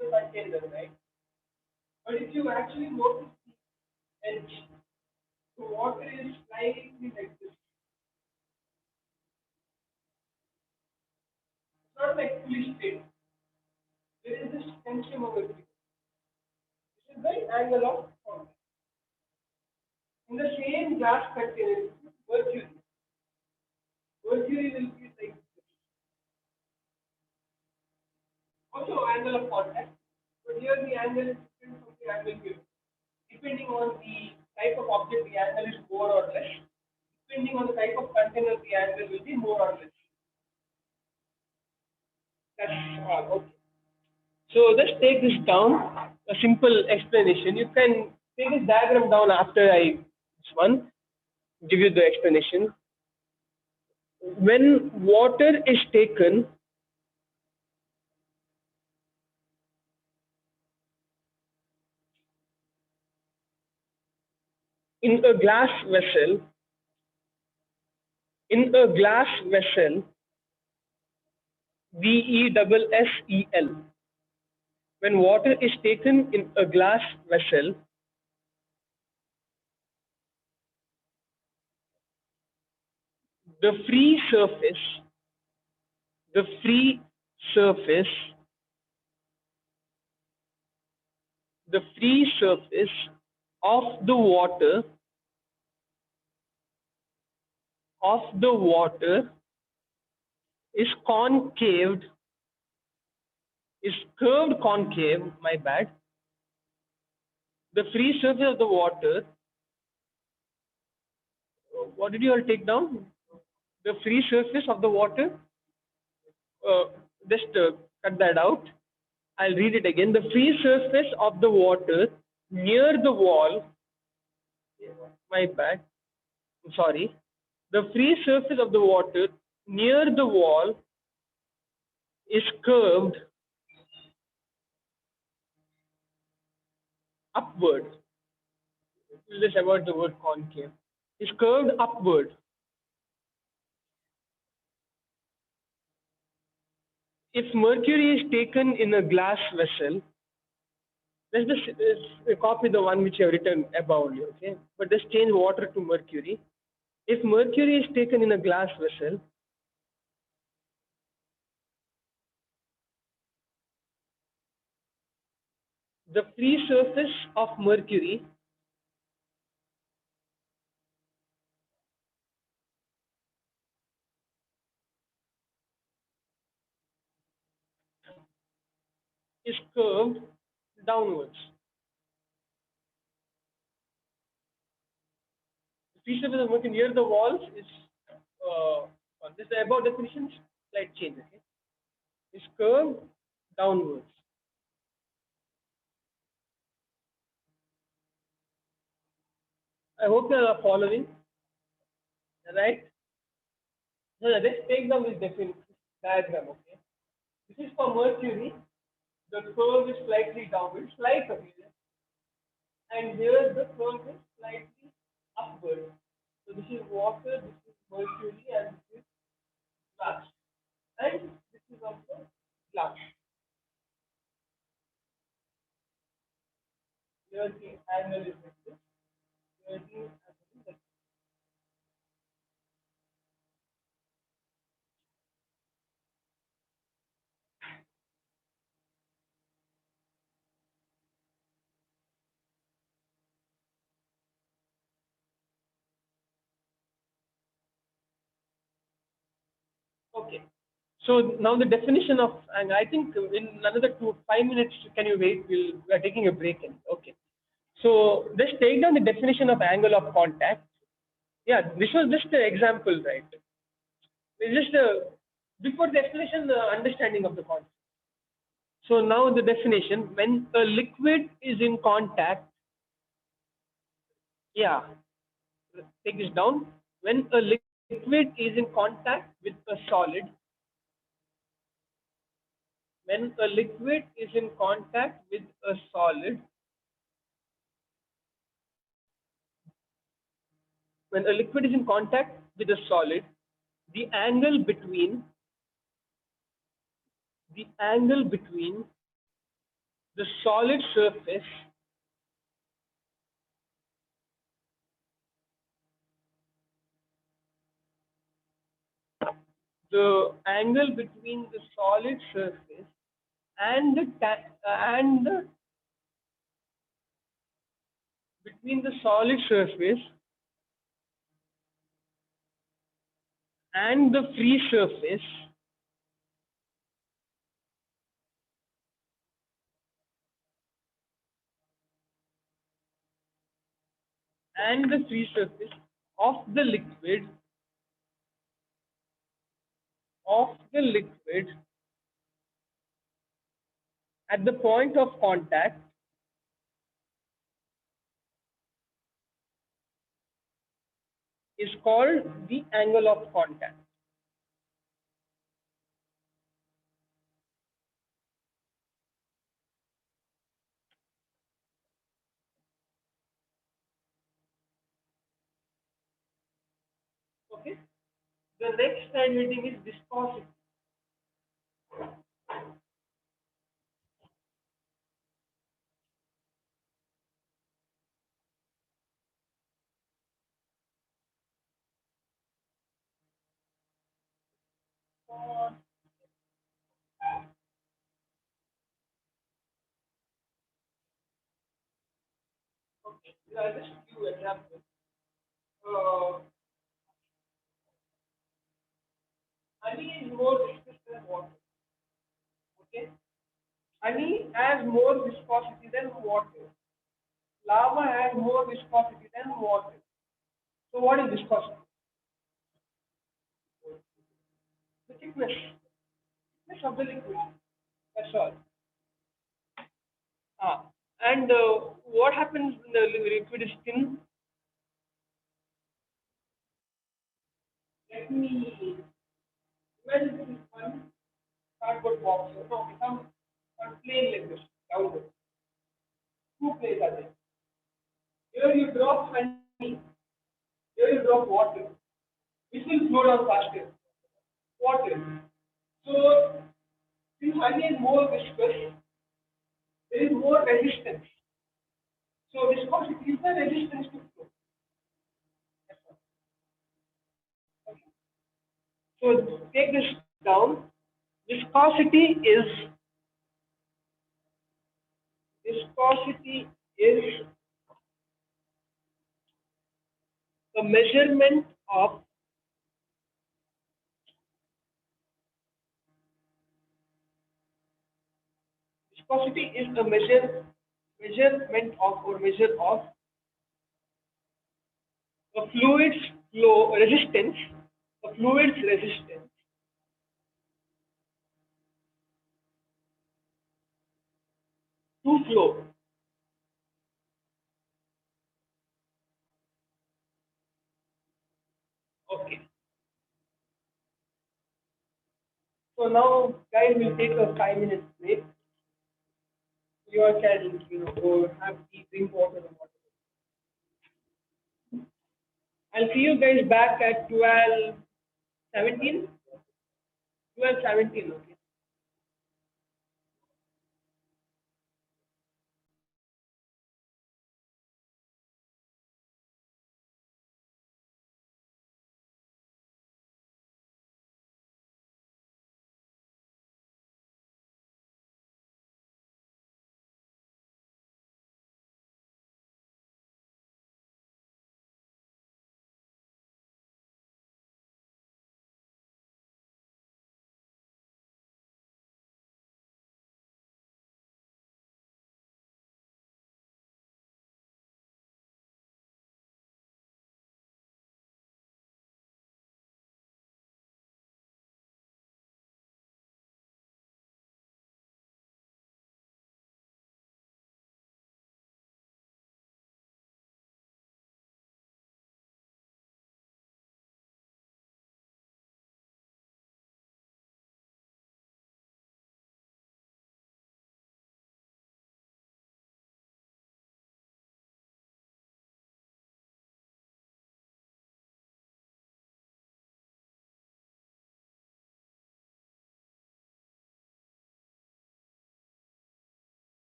the container, right? But if you actually notice the edge, the water is slightly like this. It's not like fully straight. There is this tension over here. This is the angle of contact. In the same glass container, mercury. Mercury will be like this. Also angle of contact, but here the angle is different from the angle here. Depending on the type of object, the angle is more or less. Depending on the type of container, the angle will be more or less. That's all. Okay. So let's take this down. A simple explanation. You can take this diagram down after this one give you the explanation. When water is taken in a glass vessel, in a glass vessel, VESSEL. When water is taken in a glass vessel, the free surface, the free surface, the free surface of the water is concaved, is curved concave, my bad. The free surface of the water, what did you all take down? The free surface of the water, uh, just cut that out. I'll read it again. The free surface of the water near the wall, my bad, I'm sorry. The free surface of the water near the wall is curved upward. Just about the word concave. Is curved upward. If mercury is taken in a glass vessel, let's just copy the one which I have written above only, okay? But just change water to mercury. If mercury is taken in a glass vessel, the free surface of mercury is curved downwards. The free surface of mercury near the walls is, this is the above definition, slight change, okay? Is curved downwards. I hope you are following, right? So let's take down this definition diagram, okay? This is for mercury. The curve is slightly downward, slight, okay? And here the curve is slightly upward. So this is water, this is mercury, and this is glass. And this is also glass. Here the angle is like this. Here the angle is like this. Okay. So now the definition of, and I think in another 5 minutes, can you wait? We are taking a break. Okay. So let's take down the definition of angle of contact. Yeah, this was just an example, right? It's just before the explanation, the understanding of the concept. So now the definition: when a liquid is in contact, yeah, take this down. When a liquid is in contact with a solid, when a liquid is in contact with a solid, when a liquid is in contact with a solid, the angle between the solid surface the angle between the solid surface and and between the solid surface and the free surface of the liquid of the liquid at the point of contact is called the angle of contact. Okay. The next time heading is viscosity. Okay. I'll just give you example. Uh, honey is more viscous than water. Okay. Honey has more viscosity than water. Lava has more viscosity than water. So what is viscosity? The thickness of the liquid. That's all. Ah. And what happens when the liquid is thin? Let me imagine this is one cardboard box. No, some plane like this, rounded. Two planes are there. Here you drop honey. Here you drop water. Which will flow down faster? Water. So since honey is more viscous, there is more resistance. So viscosity is the resistance to flow. So take this down. Viscosity is viscosity is a measurement of viscosity is a measurement of or measure of a fluid's flow resistance, a fluid's resistance to flow. Okay. So now, guys, we'll take a 5 minute break. You all can, go have tea, drink water, and whatever. I'll see you guys back at 12:17. 12:17. Okay.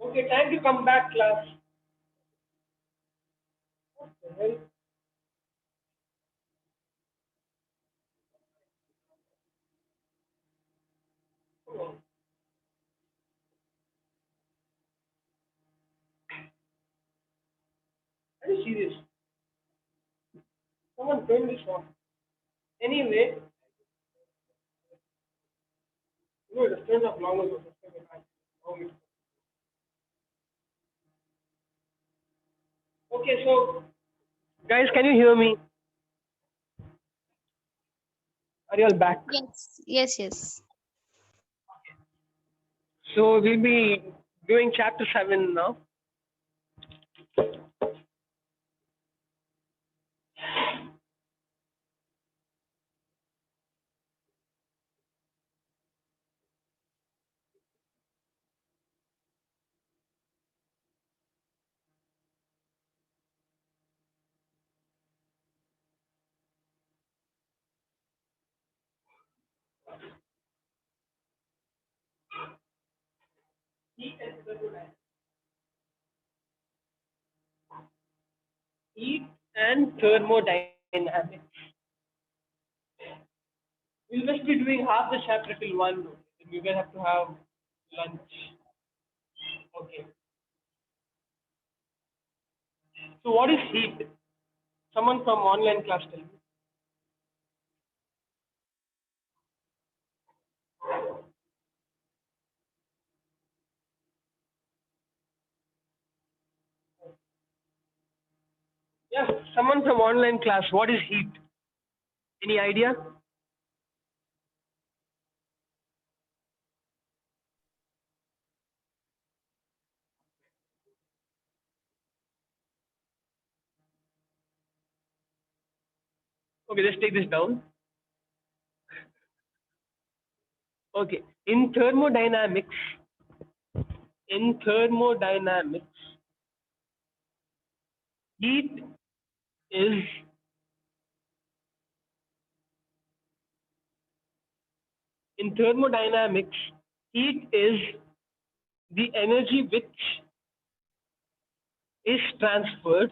Okay, time to come back, class. What the hell? Come on. Are you serious? Someone turn this off. Anyway, no, it was turned off long ago. Okay, so guys, can you hear me? Are you all back? Yes. Yes. Yes. So we'll be doing chapter 7 now. Heat and thermodynamics. We'll just be doing half the chapter till 1. Then we will have to have lunch. Okay. So what is heat? Someone from online class tell me. Yes, someone from online class. What is heat? Any idea? Okay, let's take this down. Okay. In thermodynamics, heat is in thermodynamics, heat is the energy which is transferred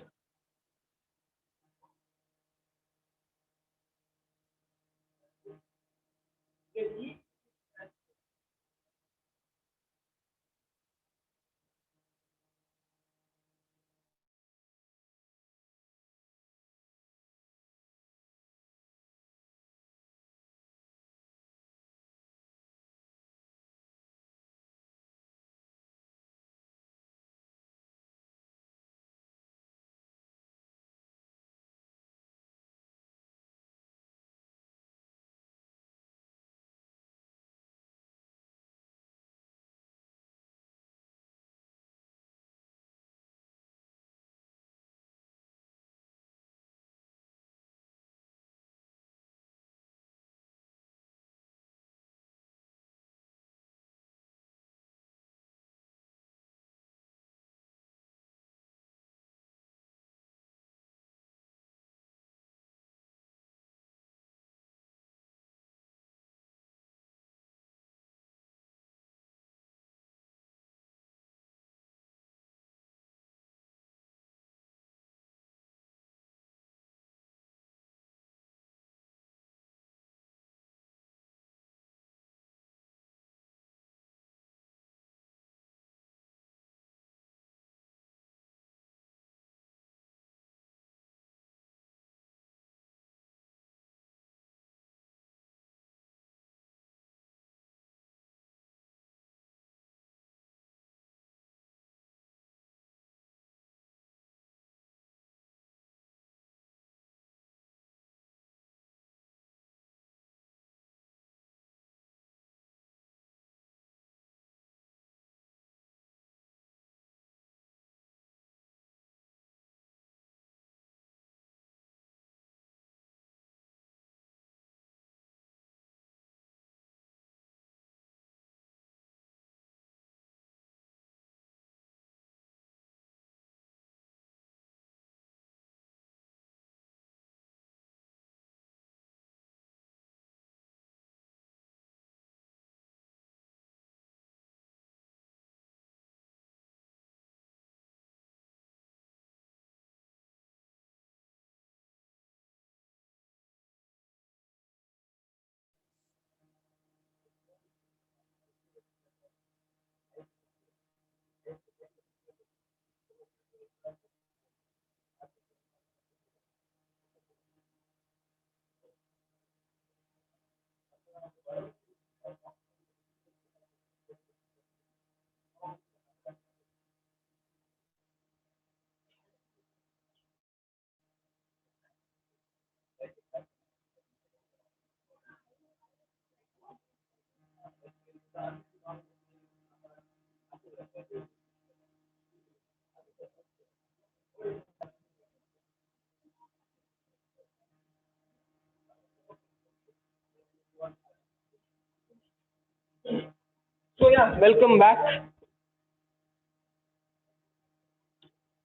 So yeah, welcome back.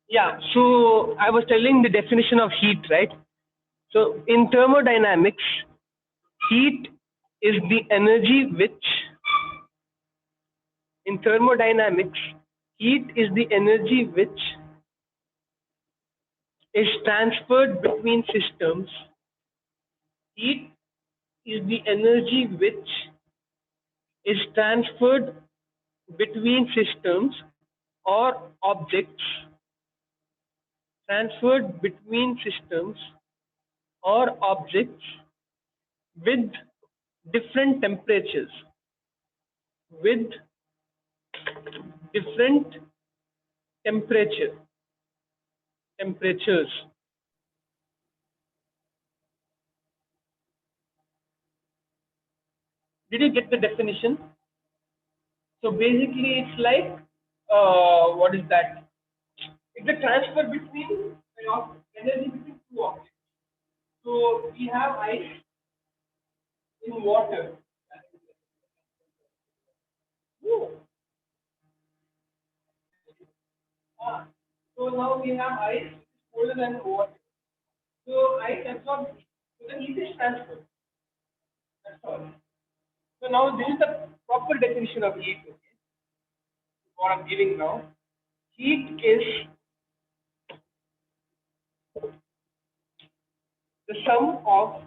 Yeah, so I was telling the definition of heat, right? So in thermodynamics, heat is the energy which, in thermodynamics, heat is the energy which is transferred between systems. Heat is the energy which is transferred between systems or objects, transferred between systems or objects with different temperatures, with different temperature temperatures. Did you get the definition? So basically, it's like what is that? It's a transfer between energy between two objects. So we have ice in water. Woo. Ah, so now we have ice which is colder than water. So ice absorbs, so the heat is transferred. That's all. So now this is the proper definition of heat. Okay? What I'm giving now. Heat is the sum of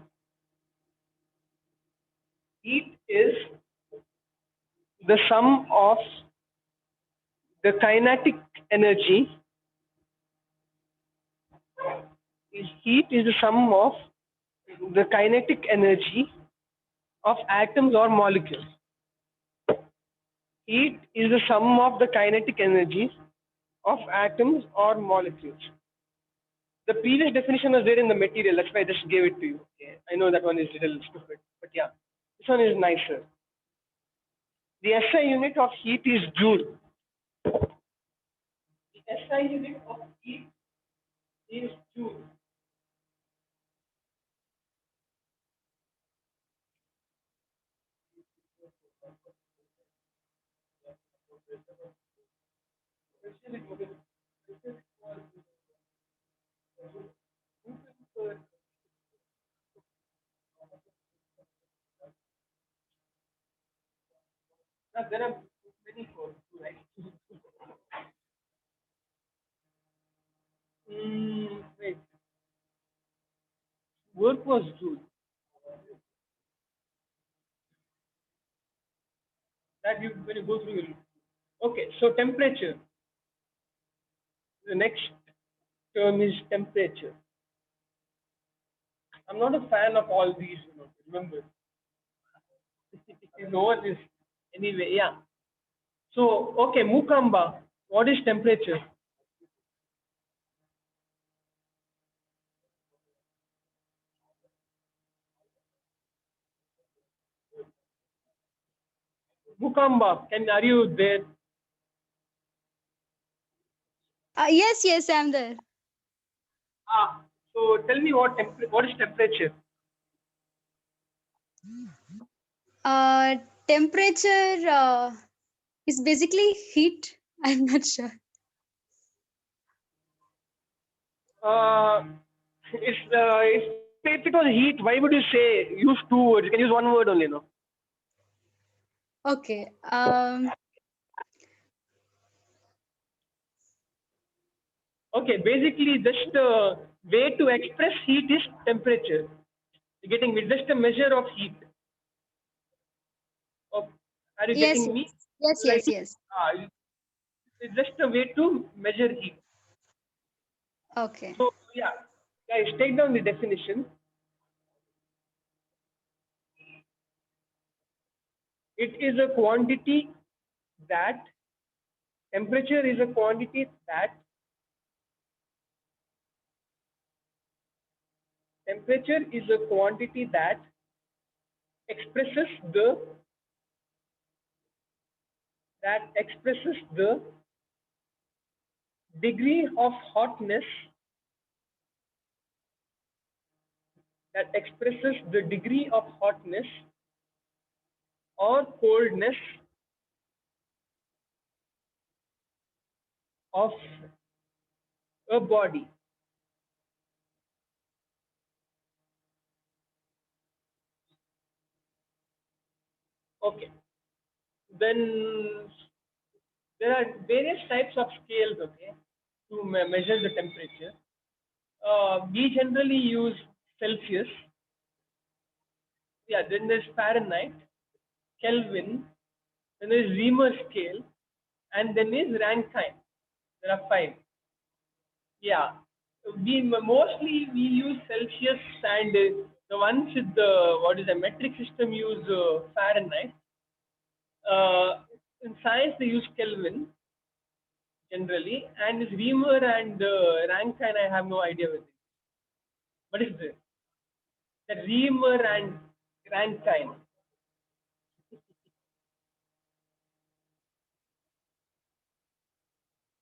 heat is the sum of the kinetic energy. Is heat is the sum of the kinetic energy of atoms or molecules. Heat is the sum of the kinetic energy of atoms or molecules. The previous definition was there in the material, that's why I just gave it to you. Okay. I know that one is a little stupid, but yeah, this one is nicer. The SI unit of heat is joule. The SI unit of heat is joule. Now, there are many codes, right? Wait, work was joule. That you when you go through your. Okay, so temperature. The next term is temperature. I'm not a fan of all these, remember. You know this anyway, yeah. So, okay, Mukamba, what is temperature? Mukamba, are you there? Yes, I'm there. So tell me what is temperature? Uh, Temperature is basically heat. I'm not sure. Uh, if it was heat, why would you say use two words? You can use one word only, no? Okay. Okay, basically just way to express heat is temperature. You're getting me? Just a measure of heat. Of, are you Yes, getting yes, me? yes, Like yes, yes. it's just a way to measure heat. Okay. So yeah, guys, take down the definition. It is a quantity that temperature is a quantity that temperature is a quantity expresses the that expresses the degree of hotness or coldness of a body. Okay. Then there are various types of scales, okay, to measure the temperature. We generally use Celsius. Yeah, then there's Fahrenheit, Kelvin, then there's Reamer scale, and then is Rankine. There are five. Yeah, mostly we use Celsius, and the ones with the what is the metric system use Fahrenheit. In science they use Kelvin generally, and this Reamer and Rankine I have no idea what it is. What is this? The Reamer and Rankine.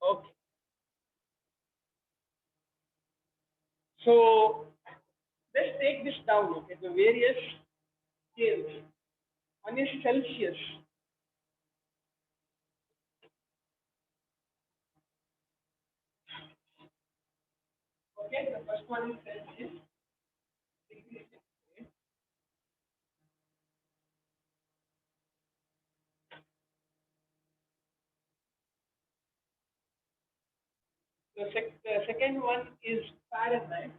Okay. So let's take this down, okay? The various scales. One is Celsius. Okay, the first one is Celsius. The second one is Fahrenheit.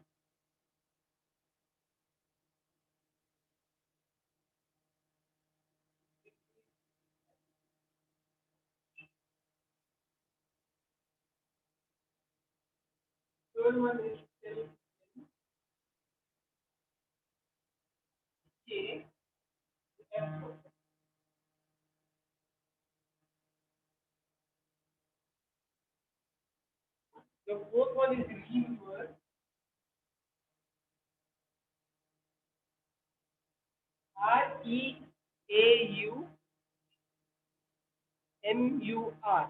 Third one is K. The fourth one is Reamer. Reaumur.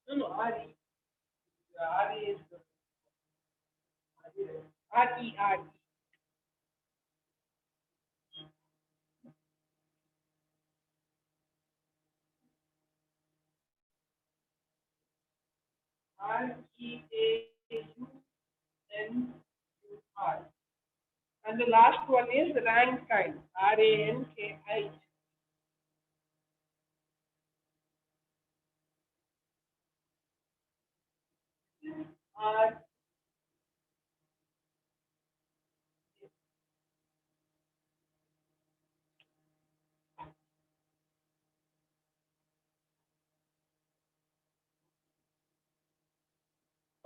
No, no, RE. RE is RE. Reaumur. And the last one is Rankine. Ranki. R.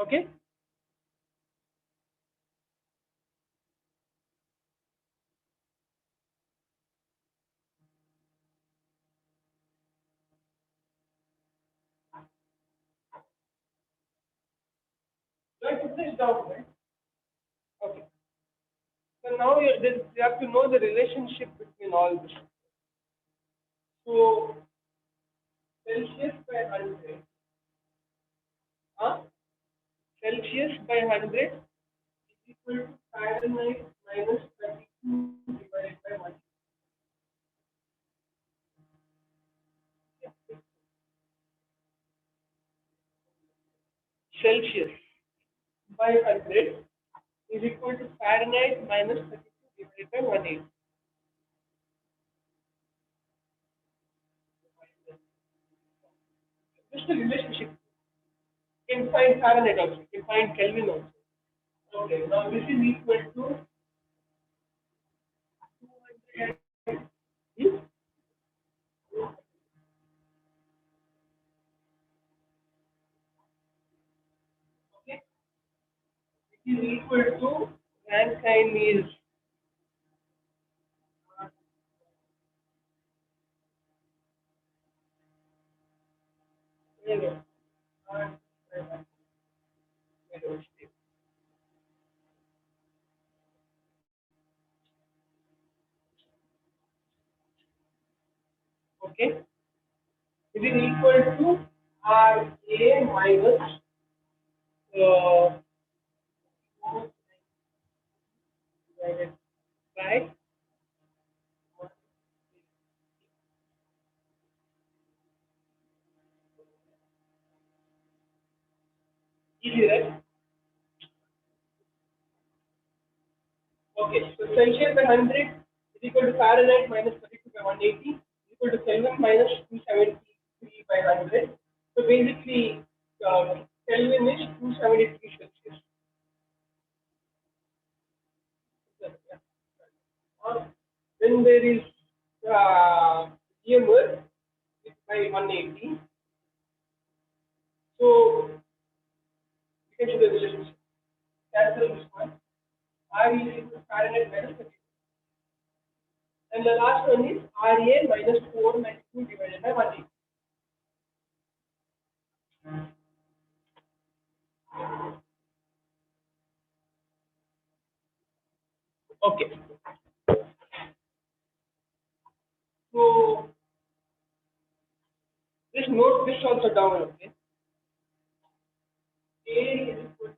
Okay. So I put this down, right? Okay. So now you have to know the relationship between all this. So Celsius by 100. Huh? Celsius by 100 is equal to Fahrenheit minus 32 divided by 1. Celsius by 100 is equal to Fahrenheit minus 32 divided by 180. Just the relationship. You can find Fahrenheit also. You can find Kelvin also. Okay, now this is equal to equal to Rankine is okay. It is equal to RA minus uh, divided by easy, right? Okay, so Celsius by 100 is equal to Fahrenheit minus 32 by 180 equal to Kelvin minus 273 by 100. So basically, Kelvin is 273 Celsius. Yeah. Then there is EMR by 180. So you can see the relationship. Cancel this one. R is equal to Fahrenheit minus 32. And the last one is RA minus 492 divided by 180. Okay. So just note this also down, okay? A is equal to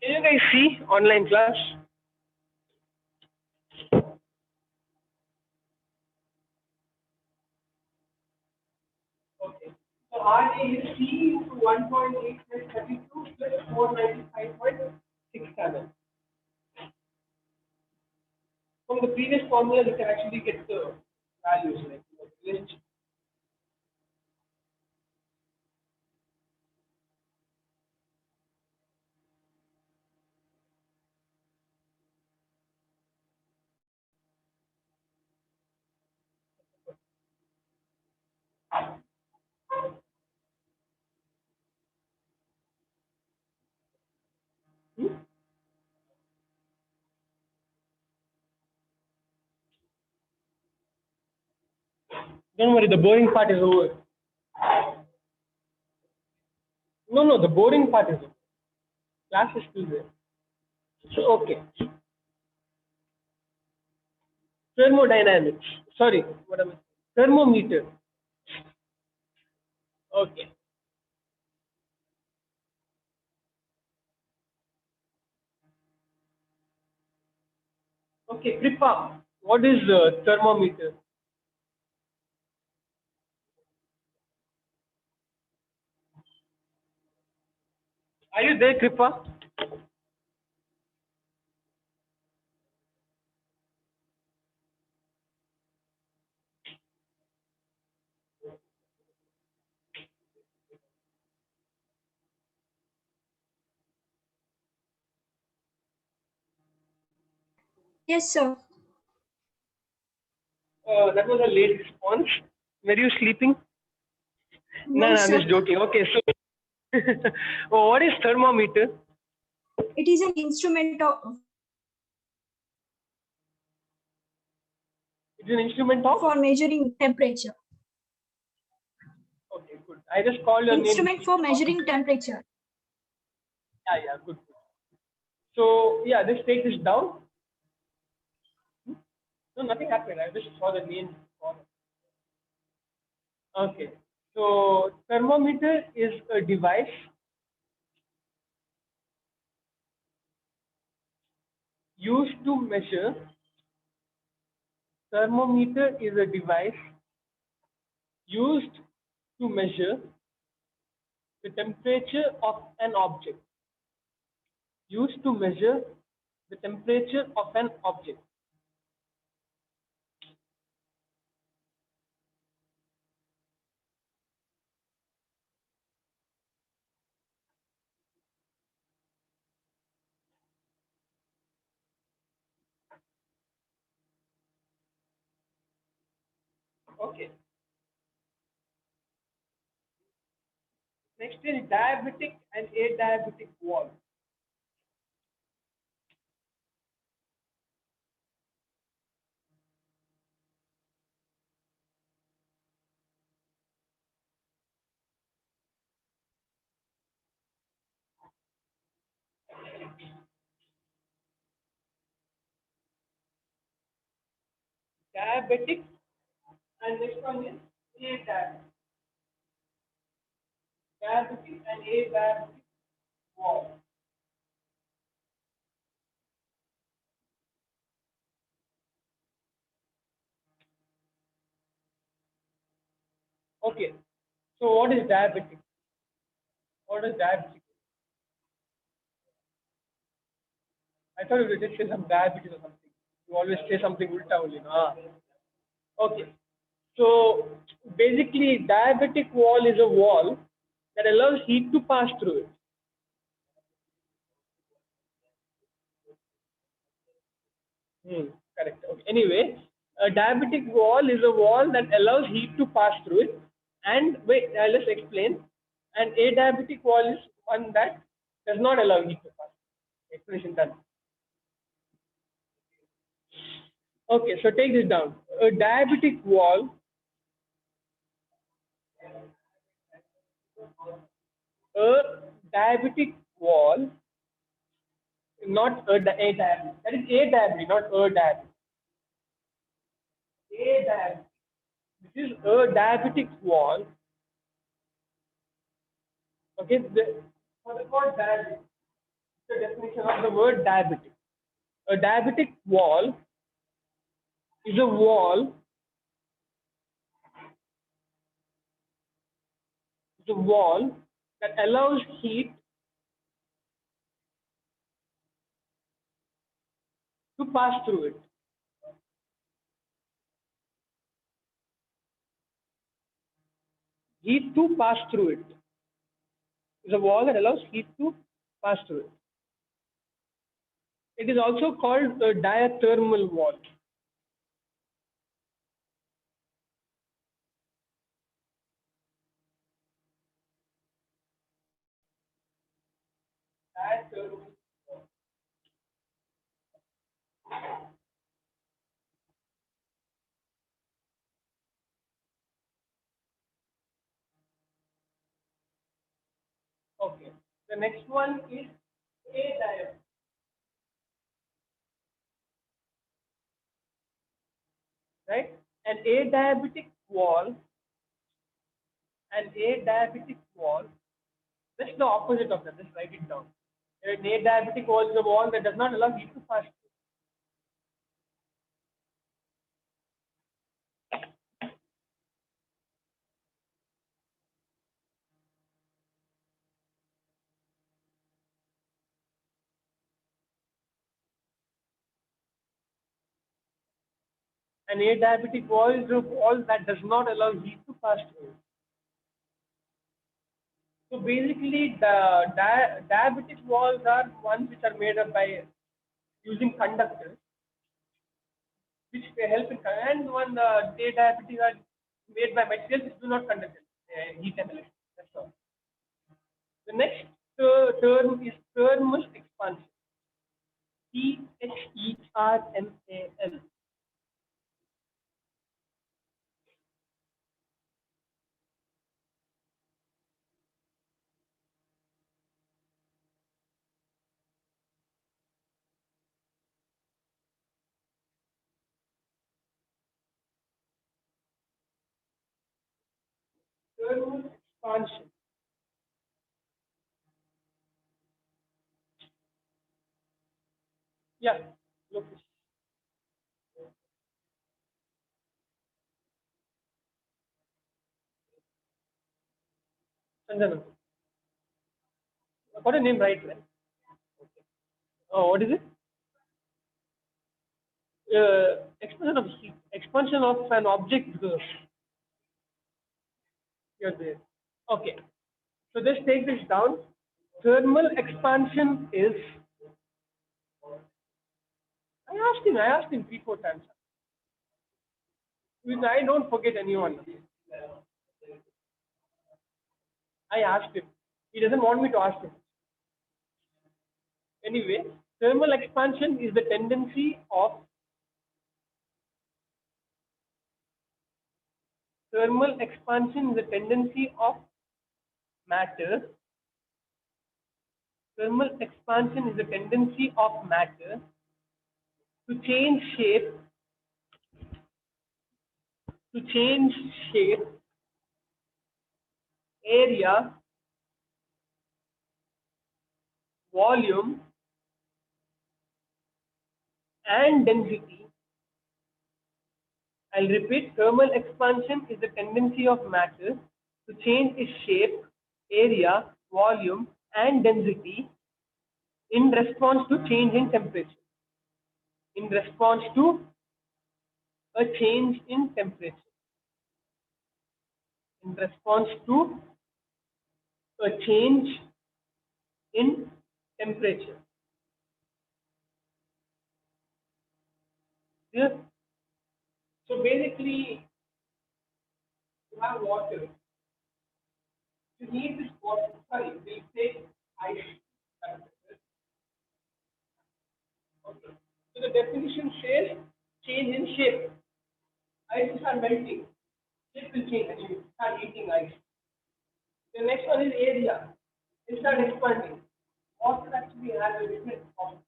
can you guys see online class? Okay. So RA is C into 1.8 plus 32 plus 495.67. From the previous formula, you can actually get the values like relationship. Hmm? Don't worry, the boring part is over. No, no, the boring part is over. Class is still there. So, okay. Thermodynamics. Sorry, what am I? Thermometer. Okay. Okay, Kripa, what is thermometer? Are you there, Kripa? Yes, sir. That was a late response. Were you sleeping? No, No, no, I'm sir. just joking. Okay, so oh, what is thermometer? It is an instrument It's an instrument of? for measuring temperature. Okay, good. I just called your name. Instrument for measuring temperature. Yeah, yeah, good. So, yeah, just take this down. No, nothing happened. I just saw the name. Okay. So, thermometer is a device used to measure. Thermometer is a device used to measure the temperature of an object. Used to measure the temperature of an object. Okay. Next is diabetic and adiabatic wall. Diabetic and next one is adiabatic. Diabetic and adiabatic wall. Okay. So what is diabetic? What is diabetic? I thought you would just say some diabetes or something. You always say something ulta only, no? Okay. So basically, diabetic wall is a wall that allows heat to pass through it. Correct. Okay. Anyway, a diabetic wall is a wall that allows heat to pass through it. And wait, let's explain. And a diabetic wall is one that does not allow heat to pass. Explanation done. Okay, so take this down. A diabetic wall, a diabetic wall, not a diabetic. That is a diabetic, not a diabetic. A diabetic. This is a diabetic wall. Okay, for the word diabetic, the definition of the word diabetic. A diabetic wall is a wall, that allows heat to pass through it. Heat to pass through it. Is a wall that allows heat to pass through it. It is also called a diathermal wall. Diathermal. Okay. The next one is adiabatic. Right? An adiabatic wall, that's the opposite of that. Just write it down. An adiabatic wall is a wall that does not allow heat to pass through. An adiabatic wall is a wall that does not allow heat to pass through. So basically, the diabetic walls are ones which are made up by using conductors, which they help in, and one diabetes are made by materials which do not conduct heat and electricity. That's all. The next term is thermal expansion. Thermal. Thermal expansion. Yeah. Look. Sanjana. Got a name right? Right? Oh, what is it? expansion of heat, expansion of an object gas. You're there. Okay. So just take this down. Thermal expansion is. I asked him 3, 4 times. Because I don't forget anyone. I asked him. He doesn't want me to ask him. Anyway, thermal expansion is the tendency of matter. Thermal expansion is the tendency of matter to change shape, area, volume, and density. I'll repeat, thermal expansion is the tendency of matter to change its shape, area, volume, and density in response to change in temperature. In response to a change in temperature. In response to a change in temperature. Yes. So basically, you have water. You need this water. Sorry, we'll take ice. Okay. So the definition says change in shape. Ices are melting. Shape will change and you start eating ice. The next one is area. It starts expanding. Water actually has a different property.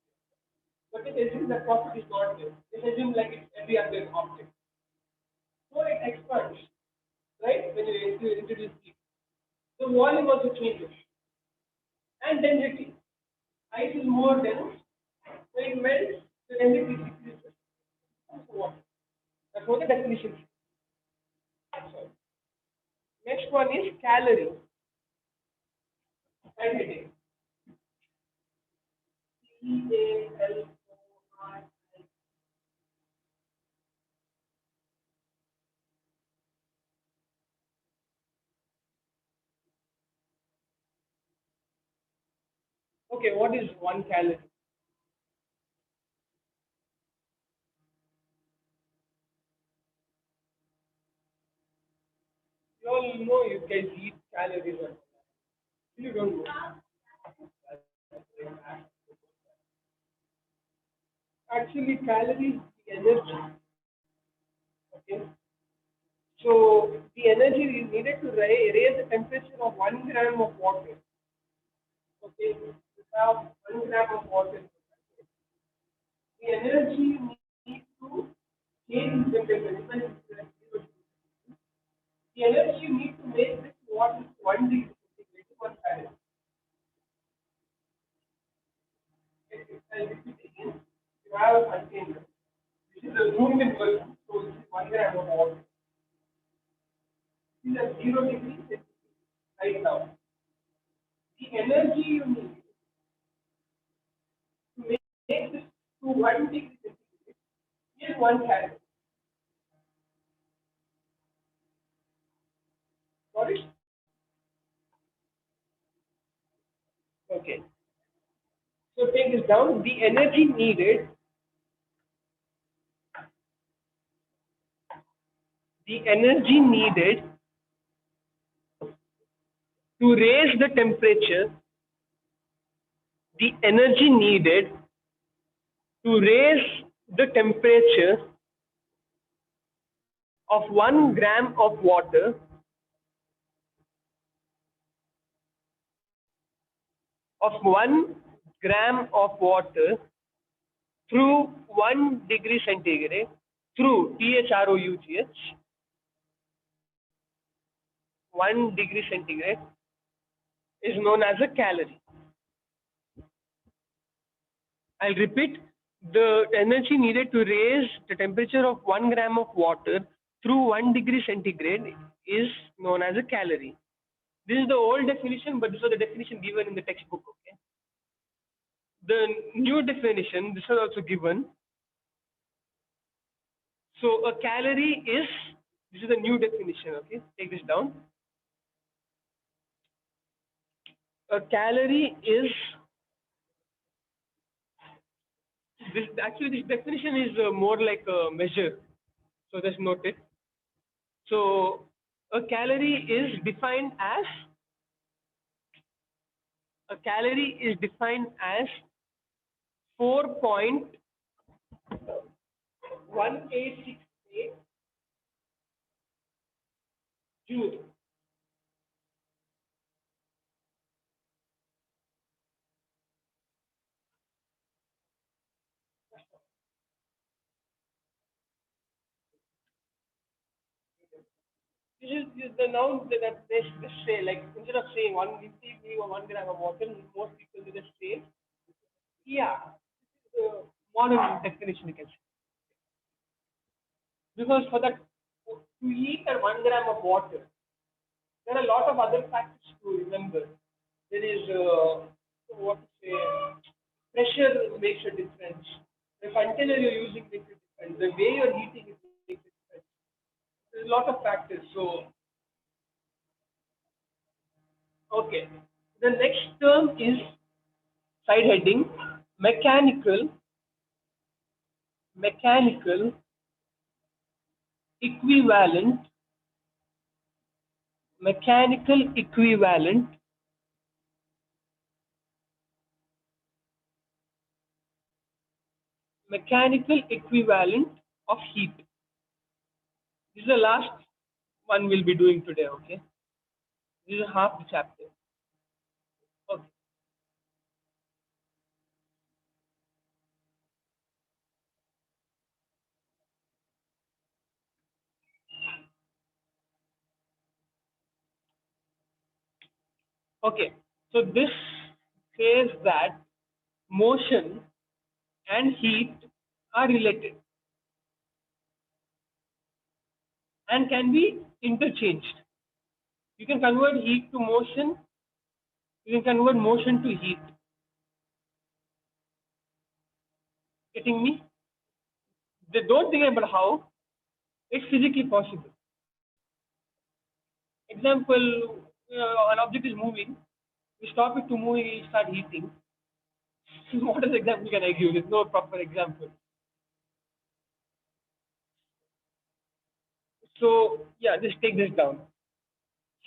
But it assumes that property is not there. It assumes like it's every other object. So it expands, right? When you introduce heat. The volume also changes. And density. Ice is more dense. When it melts, the density decreases. Water. That's what the definition is. Next one is calorie. And heating. CAL. Okay, what is 1 calorie? You all know you guys eat calories. You don't know. Actually, calories is the energy. Okay. So the energy is needed to raise the temperature of 1 gram of water. Okay. You have 1 gram of water. The energy you need to change the temperature. The energy you need to make this water 1 degree centigrade is 1 calorie. I'll repeat again. You have a container. This is a room in version, so this is 1 gram of water. This is a 0 degree centigrade right now. The energy you need to make this to 1 degree centigrade is 1 calorie. Got it? Okay. So take this down. The energy needed to raise the temperature, the energy needed to raise the temperature of 1 gram of water through 1 degree centigrade through THROUGH 1 degree centigrade is known as a calorie. I'll repeat, the energy needed to raise the temperature of 1 gram of water through 1 degree centigrade is known as a calorie. This is the old definition, but this was the definition given in the textbook. Okay. The new definition, this was also given. So a calorie is, this is a new definition, okay? Take this down. A calorie is, this actually this definition is more like a measure. So just note it. So a calorie is defined as, a calorie is defined as 4.1868 joule. This is the noun that they just say, like instead of saying 1 or 1 gram of water, most people they just say, yeah, modern definition you can say. Because for that, to eat that 1 gram of water, there are a lot of other factors to remember. There is, what to say, pressure makes a difference. The container you're using makes a difference. The way you're heating it makes a difference. There's a lot of factors. So, okay. The next term is side heading mechanical, mechanical equivalent, mechanical equivalent, mechanical equivalent of heat. This is the last one we'll be doing today, okay? This is half the chapter. Okay. Okay. So this says that motion and heat are related and can be interchanged. You can convert heat to motion, you can convert motion to heat. Getting me? They don't think about how it's physically possible. Example, an object is moving, we stop it to move, we start heating. What is the example can I give? There's no proper example. So yeah, just take this down.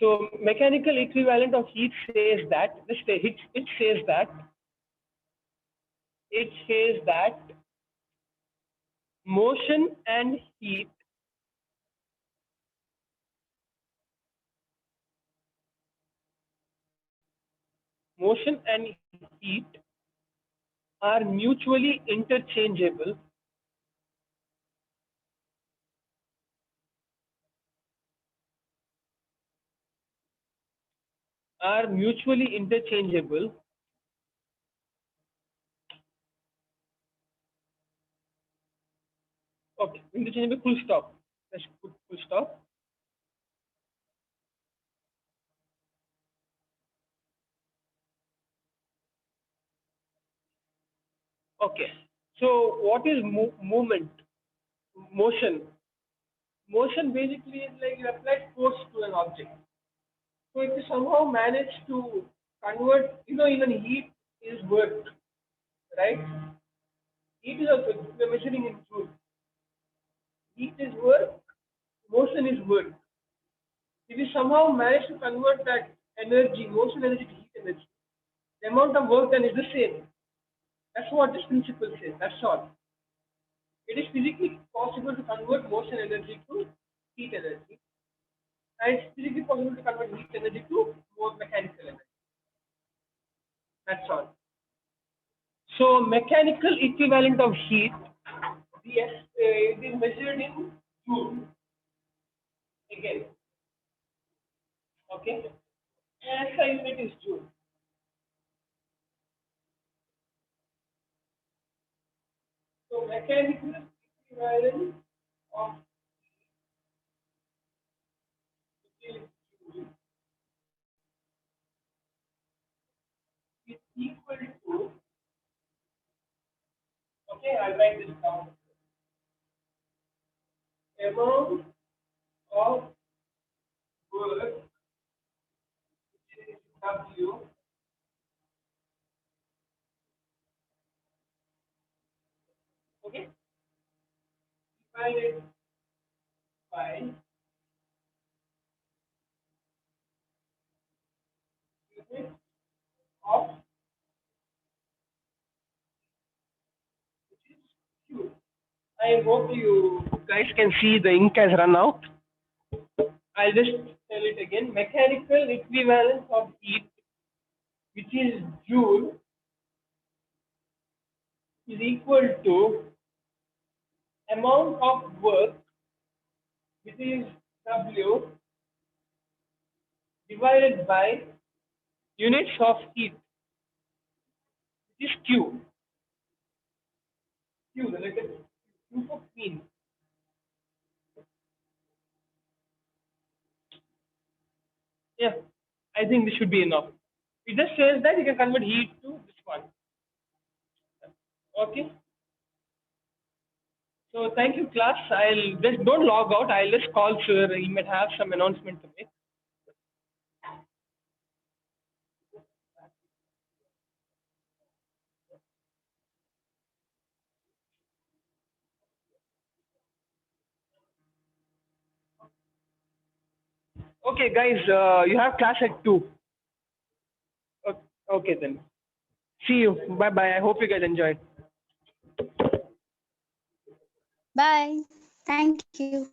So mechanical equivalent of heat says that it says that motion and heat motion and heat are mutually interchangeable are mutually interchangeable okay, interchangeable full stop. Let's put full stop. Okay. So what is movement? Motion. Motion basically is like you apply force to an object. So if you somehow manage to convert, even heat is work, right? Heat is also, we're measuring in joule. Heat is work, motion is work. If you somehow manage to convert that energy, motion energy to heat energy, the amount of work done is the same. That's what this principle says. That's all. It is physically possible to convert motion energy to heat energy, and it's physically possible to convert heat energy to more mechanical energy. That's all. So mechanical equivalent of heat, yes, it is measured in joule. Again, okay. SI unit is joule. So mechanical equivalent of joule is equal to, okay, I'll write this down. amount of work which is W okay divided by unit of Q. I hope you guys can see the ink has run out. I'll just tell it again. Mechanical equivalence of heat, which is Joule, is equal to amount of work, which is W, divided by units of heat, which is Q. Q, the letter Q for clean. Yeah, I think this should be enough. It just says that you can convert heat to this one. Okay. So thank you, class. I'll just don't log out. I'll just call sir. He might have some announcement to make. Okay, guys. You have class at 2. Okay then. See you. Bye bye. I hope you guys enjoyed. Bye. Thank you.